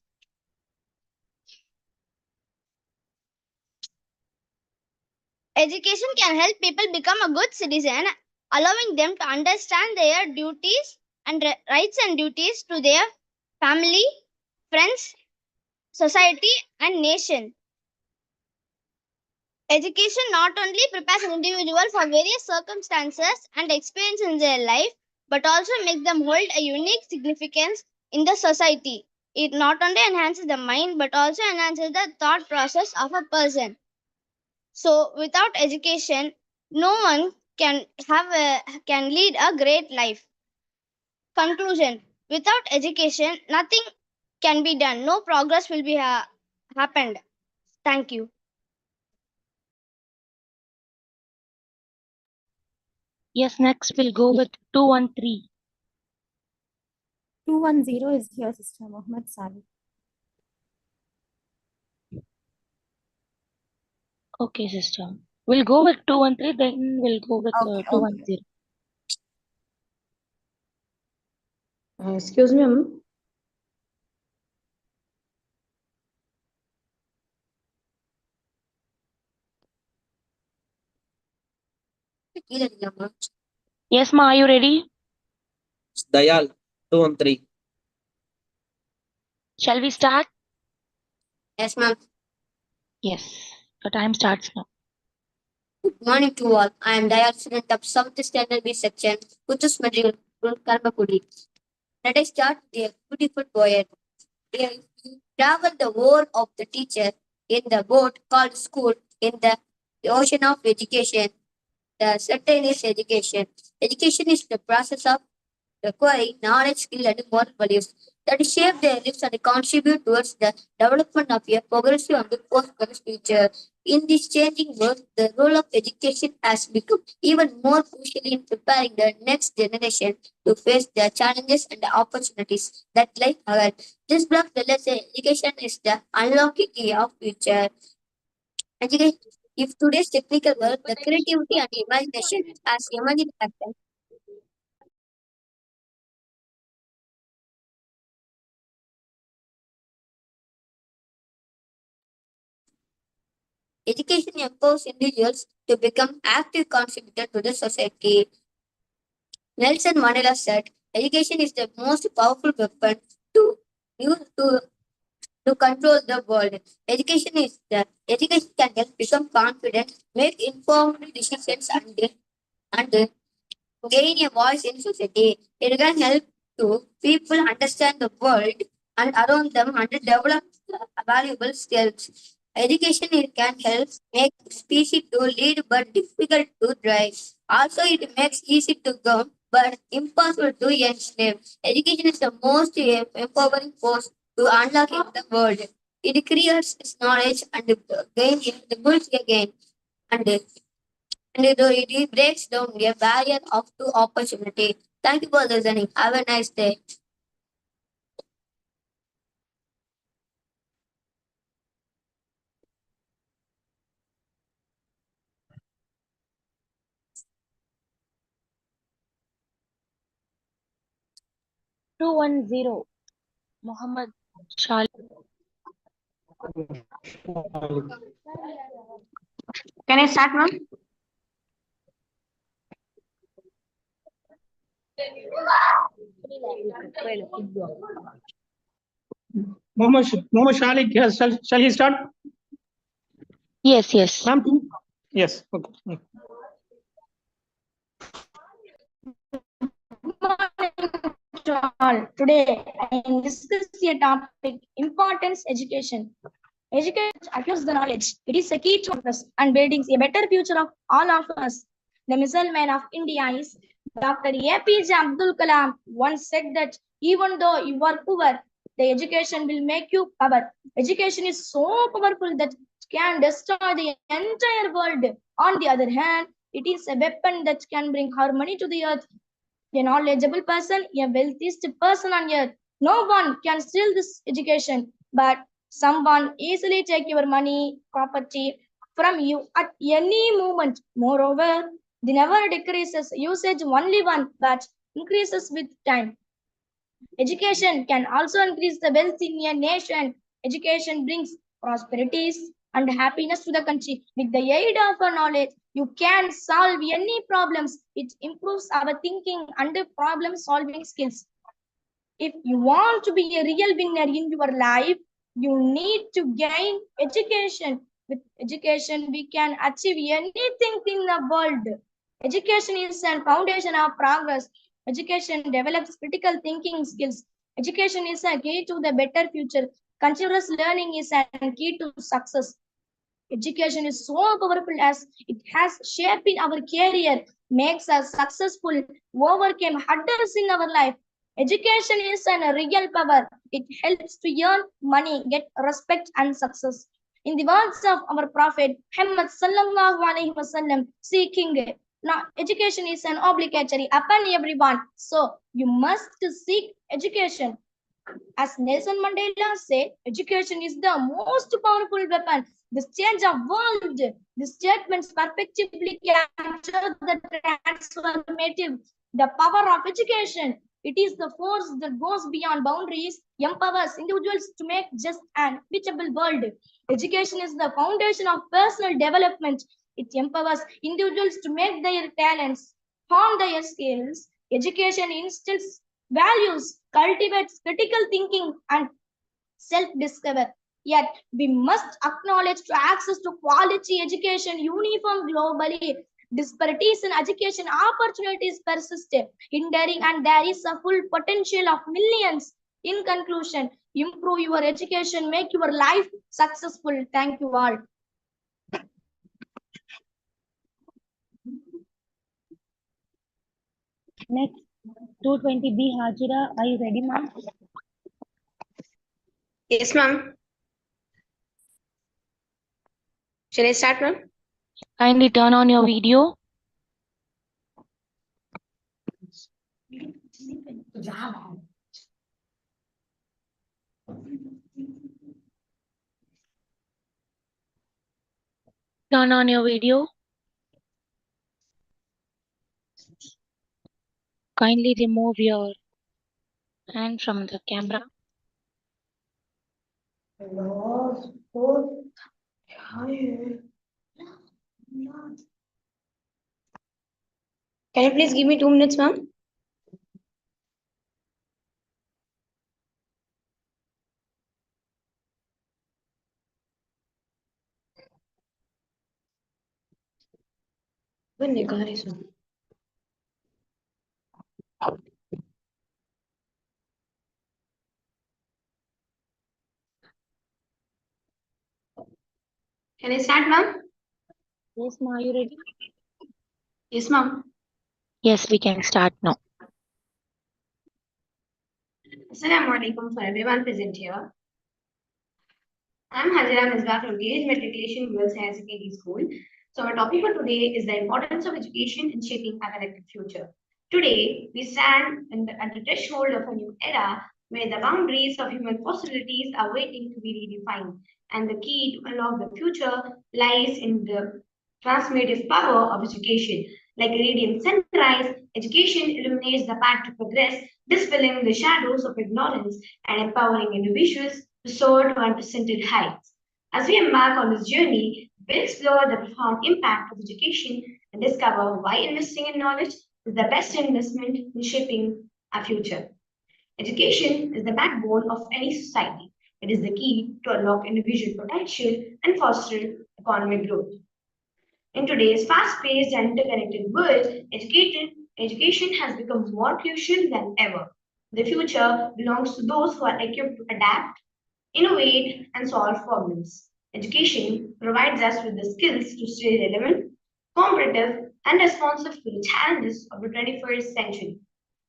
Education can help people become a good citizen, allowing them to understand their duties and rights and duties to their family, friends, society, and nation. Education not only prepares an individual for various circumstances and experiences in their life, but also makes them hold a unique significance in the society. It not only enhances the mind, but also enhances the thought process of a person. So, without education, no one can lead a great life. Conclusion: without education, nothing can be done. No progress will be happened. Thank you. Yes, next we'll go with 213. 210 is here, Sister Mohammed Salih. Okay, sister. We'll go with 213, then we'll go with Okay, 210. Excuse me, ma'am. Yes, ma, are you ready? Dayal, 213. Shall we start? Yes, ma'am. Yes, the time starts now. Good morning to all. I am Dayal, student of 7th Standard B section, Kutus Madrigal, Karmakudi. Let us start the beautiful poem. Here we travel the world of the teacher in the boat called school in the ocean of education. The certain is education. Education is the process of acquiring knowledge, skill, and moral values that shape their lives and contribute towards the development of a progressive and prosperous future. In this changing world, the role of education has become even more crucial in preparing the next generation to face the challenges and the opportunities that lie ahead. This block tells us that education is the unlocking key of future. Education, if today's technical world, the creativity and imagination has emerging factors. Education empowers individuals to become active contributors to the society. Nelson Mandela said, education is the most powerful weapon to use to control the world. Education can help become confident, make informed decisions, and gain a voice in society. It can help to people understand the world and around them and develop valuable skills. Education it can help make species to lead but difficult to drive. Also, it makes easy to go but impossible to enslave. Education is the most empowering force to unlocking the world. It creates knowledge and gain the goods again. And it breaks down a barrier of to opportunity. Thank you for listening. Have a nice day. Two one zero. Muhammad Shal. Can I start, ma'am? Mohammed Shalik, yes, shall he start? Yes, yes. Ma'am, yes. Okay. To all. Today, I am discussing a topic: importance education. Education acquires the knowledge. It is a key to us and building a better future of all of us. The missile man of India is Dr. APJ Abdul Kalam once said that even though you are poor, the education will make you power. Education is so powerful that it can destroy the entire world. On the other hand, it is a weapon that can bring harmony to the earth. A knowledgeable person, a wealthiest person on earth, No one can steal this education, but someone easily take your money, property from you at any moment. Moreover, the never decreases usage only one, but increases with time. Education can also increase the wealth in a nation. Education brings prosperities and happiness to the country. With the aid of knowledge, you can solve any problems. It improves our thinking and problem solving skills. If you want to be a real winner in your life, you need to gain education. With education, we can achieve anything in the world. Education is a foundation of progress. Education develops critical thinking skills. Education is a key to the better future. Continuous learning is a key to success. Education is so powerful as it has shaped our career, makes us successful, overcame hurdles in our life. Education is a real power. It helps to earn money, get respect and success. In the words of our Prophet Muhammad sallallahu alaihi wasallam, seeking now education is an obligatory upon everyone. So you must seek education. As Nelson Mandela said, education is the most powerful weapon. This change of world. The statements perfectly capture the transformative, the power of education. It is the force that goes beyond boundaries, empowers individuals to make just and equitable world. Education is the foundation of personal development. It empowers individuals to make their talents, hone their skills. Education instills values, cultivates critical thinking, and self-discover. Yet, we must acknowledge to access to quality education uniform globally. Disparities in education opportunities persist, hindering, and there is a full potential of millions. In conclusion, improve your education, make your life successful. Thank you all. Next, 220B Hajira, are you ready, ma'am? Yes, ma'am. Shall I start, ma'am? Kindly turn on your video. Turn on your video. Kindly remove your hand from the camera. Can you please give me 2 minutes, ma'am? Can I start, ma'am? Yes, ma'am, are you ready? Yes, ma'am. Yes, we can start now. Assalamu alaikum for everyone present here. I'm Hajira Misbah from DH Matriculation Girls Higher Secondary School. So our topic for today is the importance of education in shaping our collective future. Today, we stand at the threshold of a new era where the boundaries of human possibilities are waiting to be redefined, and the key to unlock the future lies in the transformative power of education. Like a radiant sunrise, education illuminates the path to progress, dispelling the shadows of ignorance and empowering individuals to soar to unprecedented heights. As we embark on this journey, we'll explore the profound impact of education and discover why investing in knowledge is the best investment in shaping our future. Education is the backbone of any society. It is the key to unlock individual potential and foster economic growth. In today's fast-paced and interconnected world, education has become more crucial than ever. The future belongs to those who are equipped to adapt, innovate, and solve problems. Education provides us with the skills to stay relevant, competitive, and responsive to the challenges of the 21st century.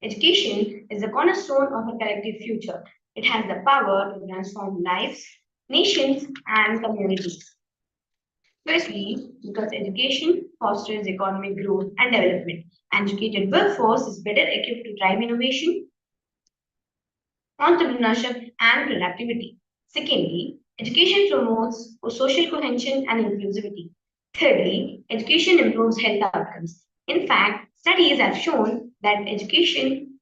Education is the cornerstone of a collective future. It has the power to transform lives, nations, and communities. Firstly, because education fosters economic growth and development. An educated workforce is better equipped to drive innovation entrepreneurship, and productivity. Secondly, education promotes social cohesion and inclusivity. Thirdly, education improves health outcomes. In fact, studies have shown that education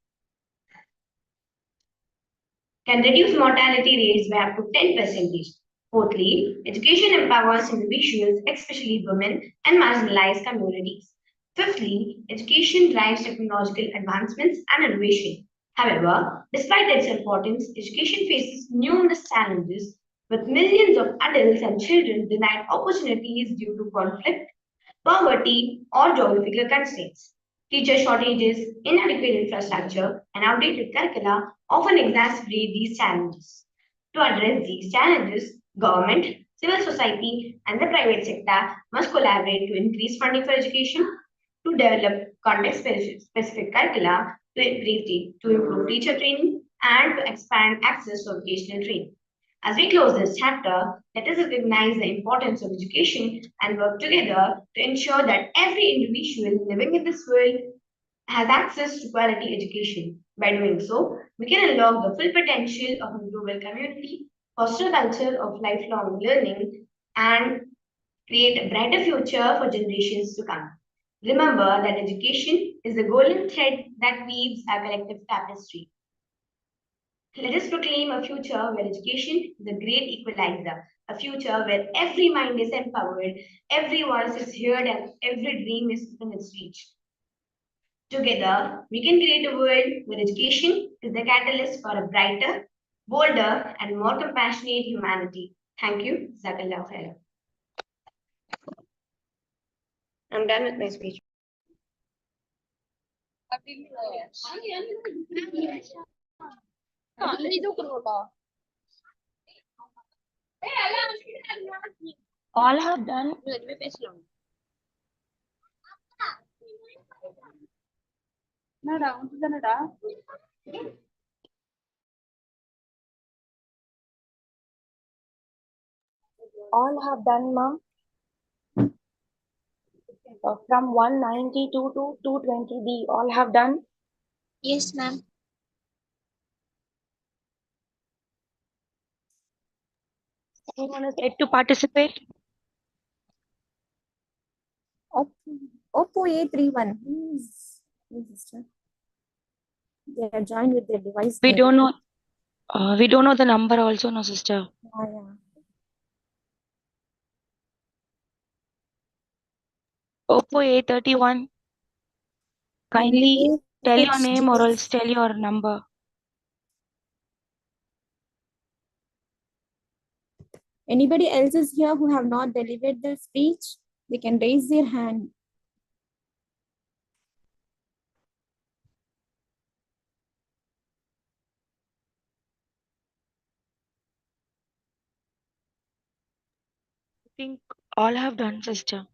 can reduce mortality rates by up to 10%. Fourthly, education empowers individuals, especially women and marginalized communities. Fifthly, education drives technological advancements and innovation. However, despite its importance, education faces numerous challenges, with millions of adults and children denied opportunities due to conflict, poverty, or geographical constraints. Teacher shortages, inadequate infrastructure, and outdated curricula often exacerbate these challenges. To address these challenges, government, civil society, and the private sector must collaborate to increase funding for education, to develop context-specific curricula, to improve teacher training, and to expand access to vocational training. As we close this chapter, let us recognize the importance of education and work together to ensure that every individual living in this world has access to quality education. By doing so, we can unlock the full potential of a global community, foster a culture of lifelong learning, and create a brighter future for generations to come. Remember that education is the golden thread that weaves our collective tapestry. Let us proclaim a future where education is a great equalizer, a future where every mind is empowered, every voice is heard, and every dream is within its reach. Together, we can create a world where education is the catalyst for a brighter, bolder, and more compassionate humanity. Thank you. Jazakallah khair. I'm done with my speech. All have done. All have done, ma'am. From 192 to 220B, all have done. Yes, ma'am. Anyone is yet to participate? Oppo A31. Who is sister? They are joined with their device. We name. don't know. We don't know the number also, no, sister. Yeah. Oppo A31. Kindly tell your name or else tell your number. Anybody else is here who have not delivered their speech? They can raise their hand. I think all have done, sister.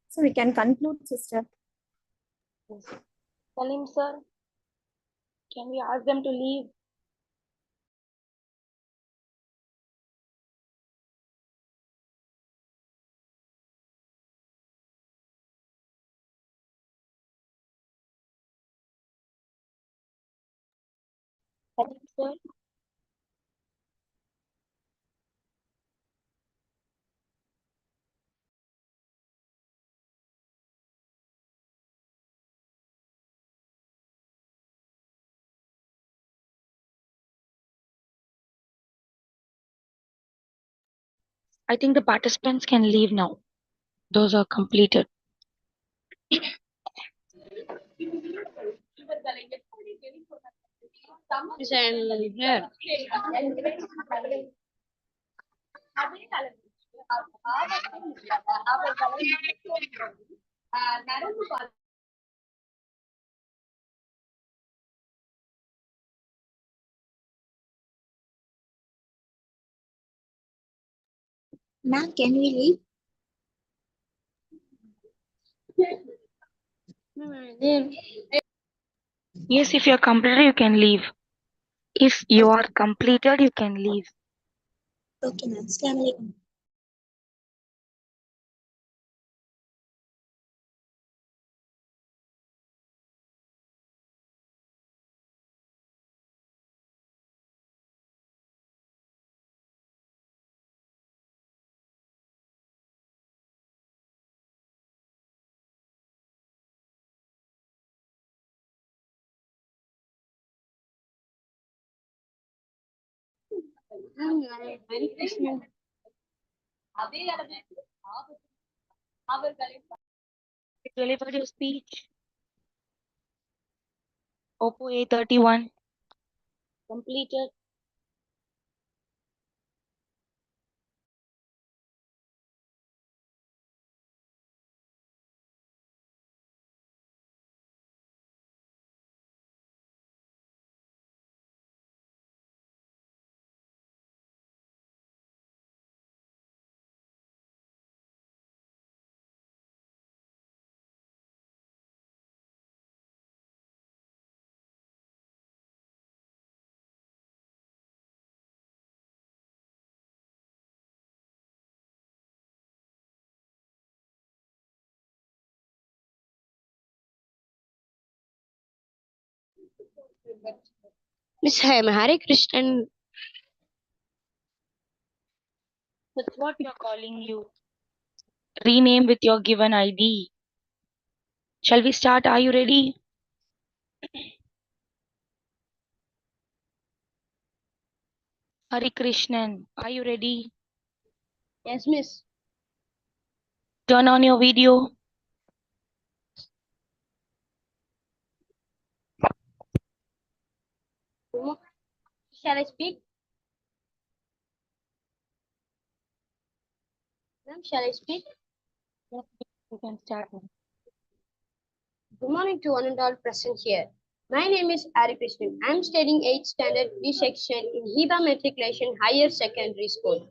So we can conclude, sister. Yes. Salim sir, can we ask them to leave? Salim sir. I think the participants can leave now. Those are completed. Yes, I'm here. Ma'am, can we leave? Yes, if you're completed, you can leave. If you are completed, you can leave. Okay, ma'am. Assalamualaikum. Deliver your speech. Oppo A31. Completed. Miss Hare Krishnan. That's what we are calling you. Rename with your given ID. Shall we start? Are you ready? Hari Krishnan, are you ready? Yes, miss. Turn on your video. Shall I speak? Ma'am, shall I speak? Yes, you can start. Good morning to one and all present here. My name is Ari Krishnan. I am studying 8th standard B section in Hiba Matriculation Higher Secondary School.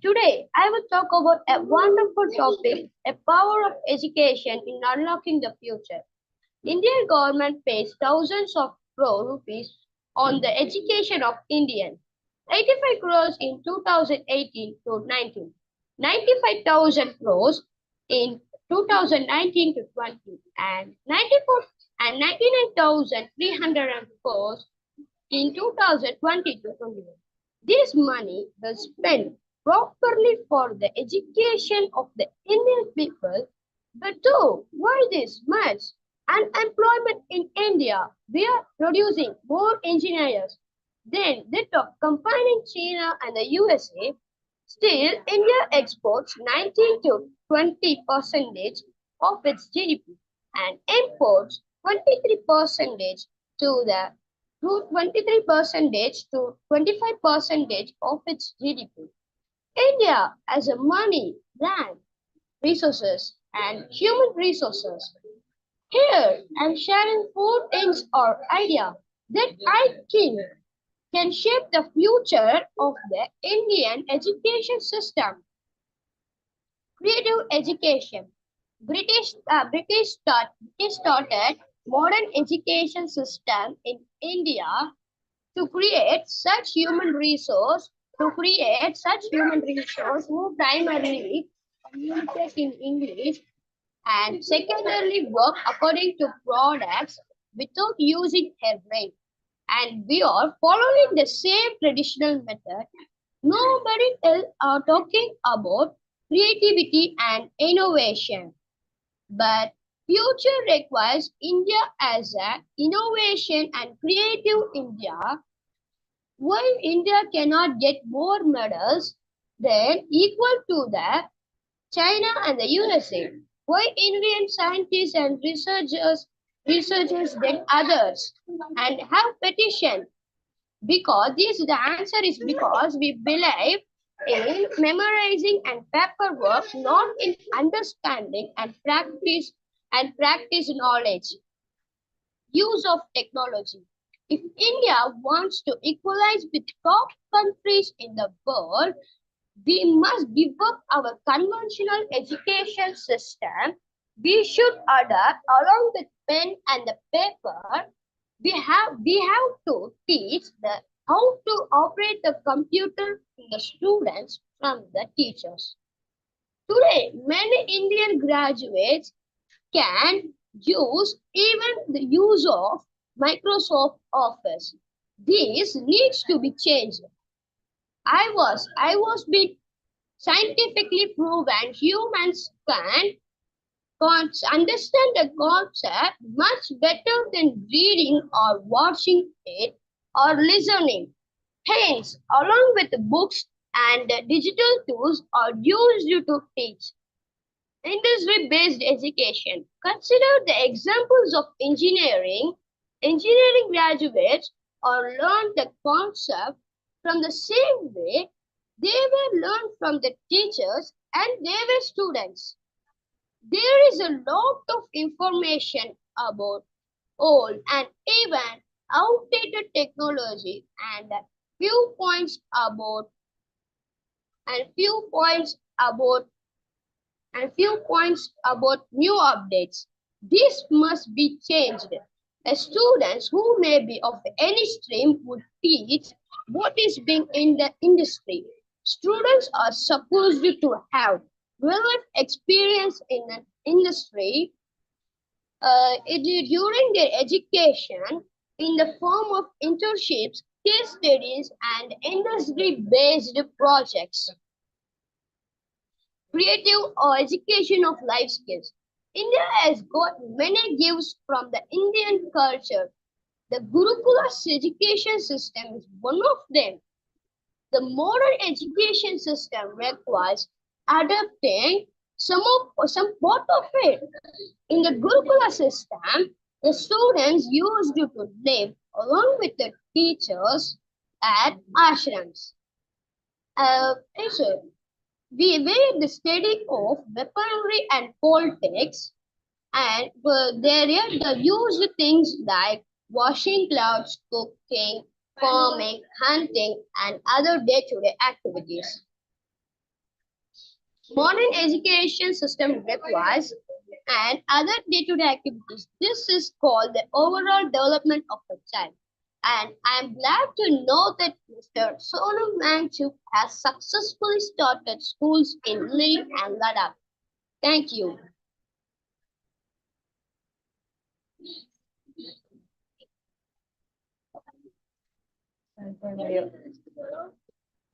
Today, I will talk about a wonderful topic, a power of education in unlocking the future. Indian government pays thousands of crore rupees on the education of Indians. 85 crores in 2018 to 19, 95,000 crores in 2019 to 20, and 94 and 99,300 crores in 2020 to 21. This money was spent properly for the education of the Indian people. But though, why this much? Unemployment in India, we are producing more engineers than that of combining China and the USA. Still, India exports 19 to 20 percentage of its GDP and imports 23 percentage to the 23 percentage to 25 percentage of its GDP. India has a money, land, resources, and human resources. Here, I'm sharing 4 things or idea that I think can shape the future of the Indian education system. Creative education. British started modern education system in India to create such human resource who primarily communicate in English and secondarily work according to products without using her brain. And we are following the same traditional method. Nobody else are talking about creativity and innovation. But future requires India as an innovation and creative India. Why India cannot get more medals than equal to the China and the USA? Why Indian scientists and researchers than others and have petition? Because the answer is because we believe in memorizing and paperwork, not in understanding and practice knowledge. Use of technology. If India wants to equalize with top countries in the world, we must give up our conventional education system We should adapt along with pen and the paper. We have to teach how to operate the computer to the students from the teachers. Today, many Indian graduates can use even the use of Microsoft Office. This needs to be changed. I was being scientifically proven humans can understand the concept much better than reading or watching it or listening. Hence, along with books and digital tools are used to teach. Industry-based education. Consider the examples of engineering. Engineering graduates are learned the concept from the same way they were learned from the teachers and they were students. There is a lot of information about old and even outdated technology and few points about new updates. This must be changed. Students who may be of any stream would teach what is being in the industry. Students are supposed to have real-life experience in an industry during their education in the form of internships, case studies, and industry-based projects. Creative or education of life skills. India has got many gifts from the Indian culture. The Gurukula education system is one of them. The modern education system requires adapting some part of it. In the Gurukula system, the students used to live along with the teachers at ashrams. We were the study of weaponry and politics, and there they used things like washing clothes, cooking, farming, hunting, and other day-to-day activities. Modern education system requires and other day-to-day activities. This is called the overall development of a child. And I am glad to know that Mr. Sonam Wangchuk has successfully started schools in Leh and Ladakh. Thank you.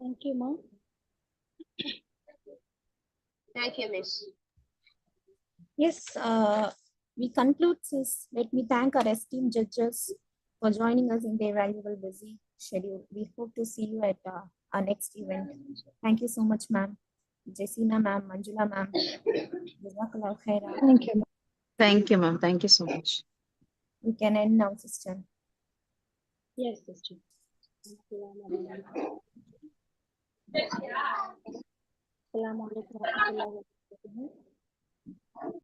Thank you, ma'am. Thank you, Miss. Yes, we conclude this. Let me thank our esteemed judges for joining us in their valuable busy schedule. We hope to see you at our next event. Thank you so much, ma'am. Jessina ma'am, Manjula ma'am. Jazakallah khaira. Thank you. Thank you, ma'am. Thank you so much. We can end now, sister. Yes, sister. Assalamu alaikum warahmatullahi wabarakatuh.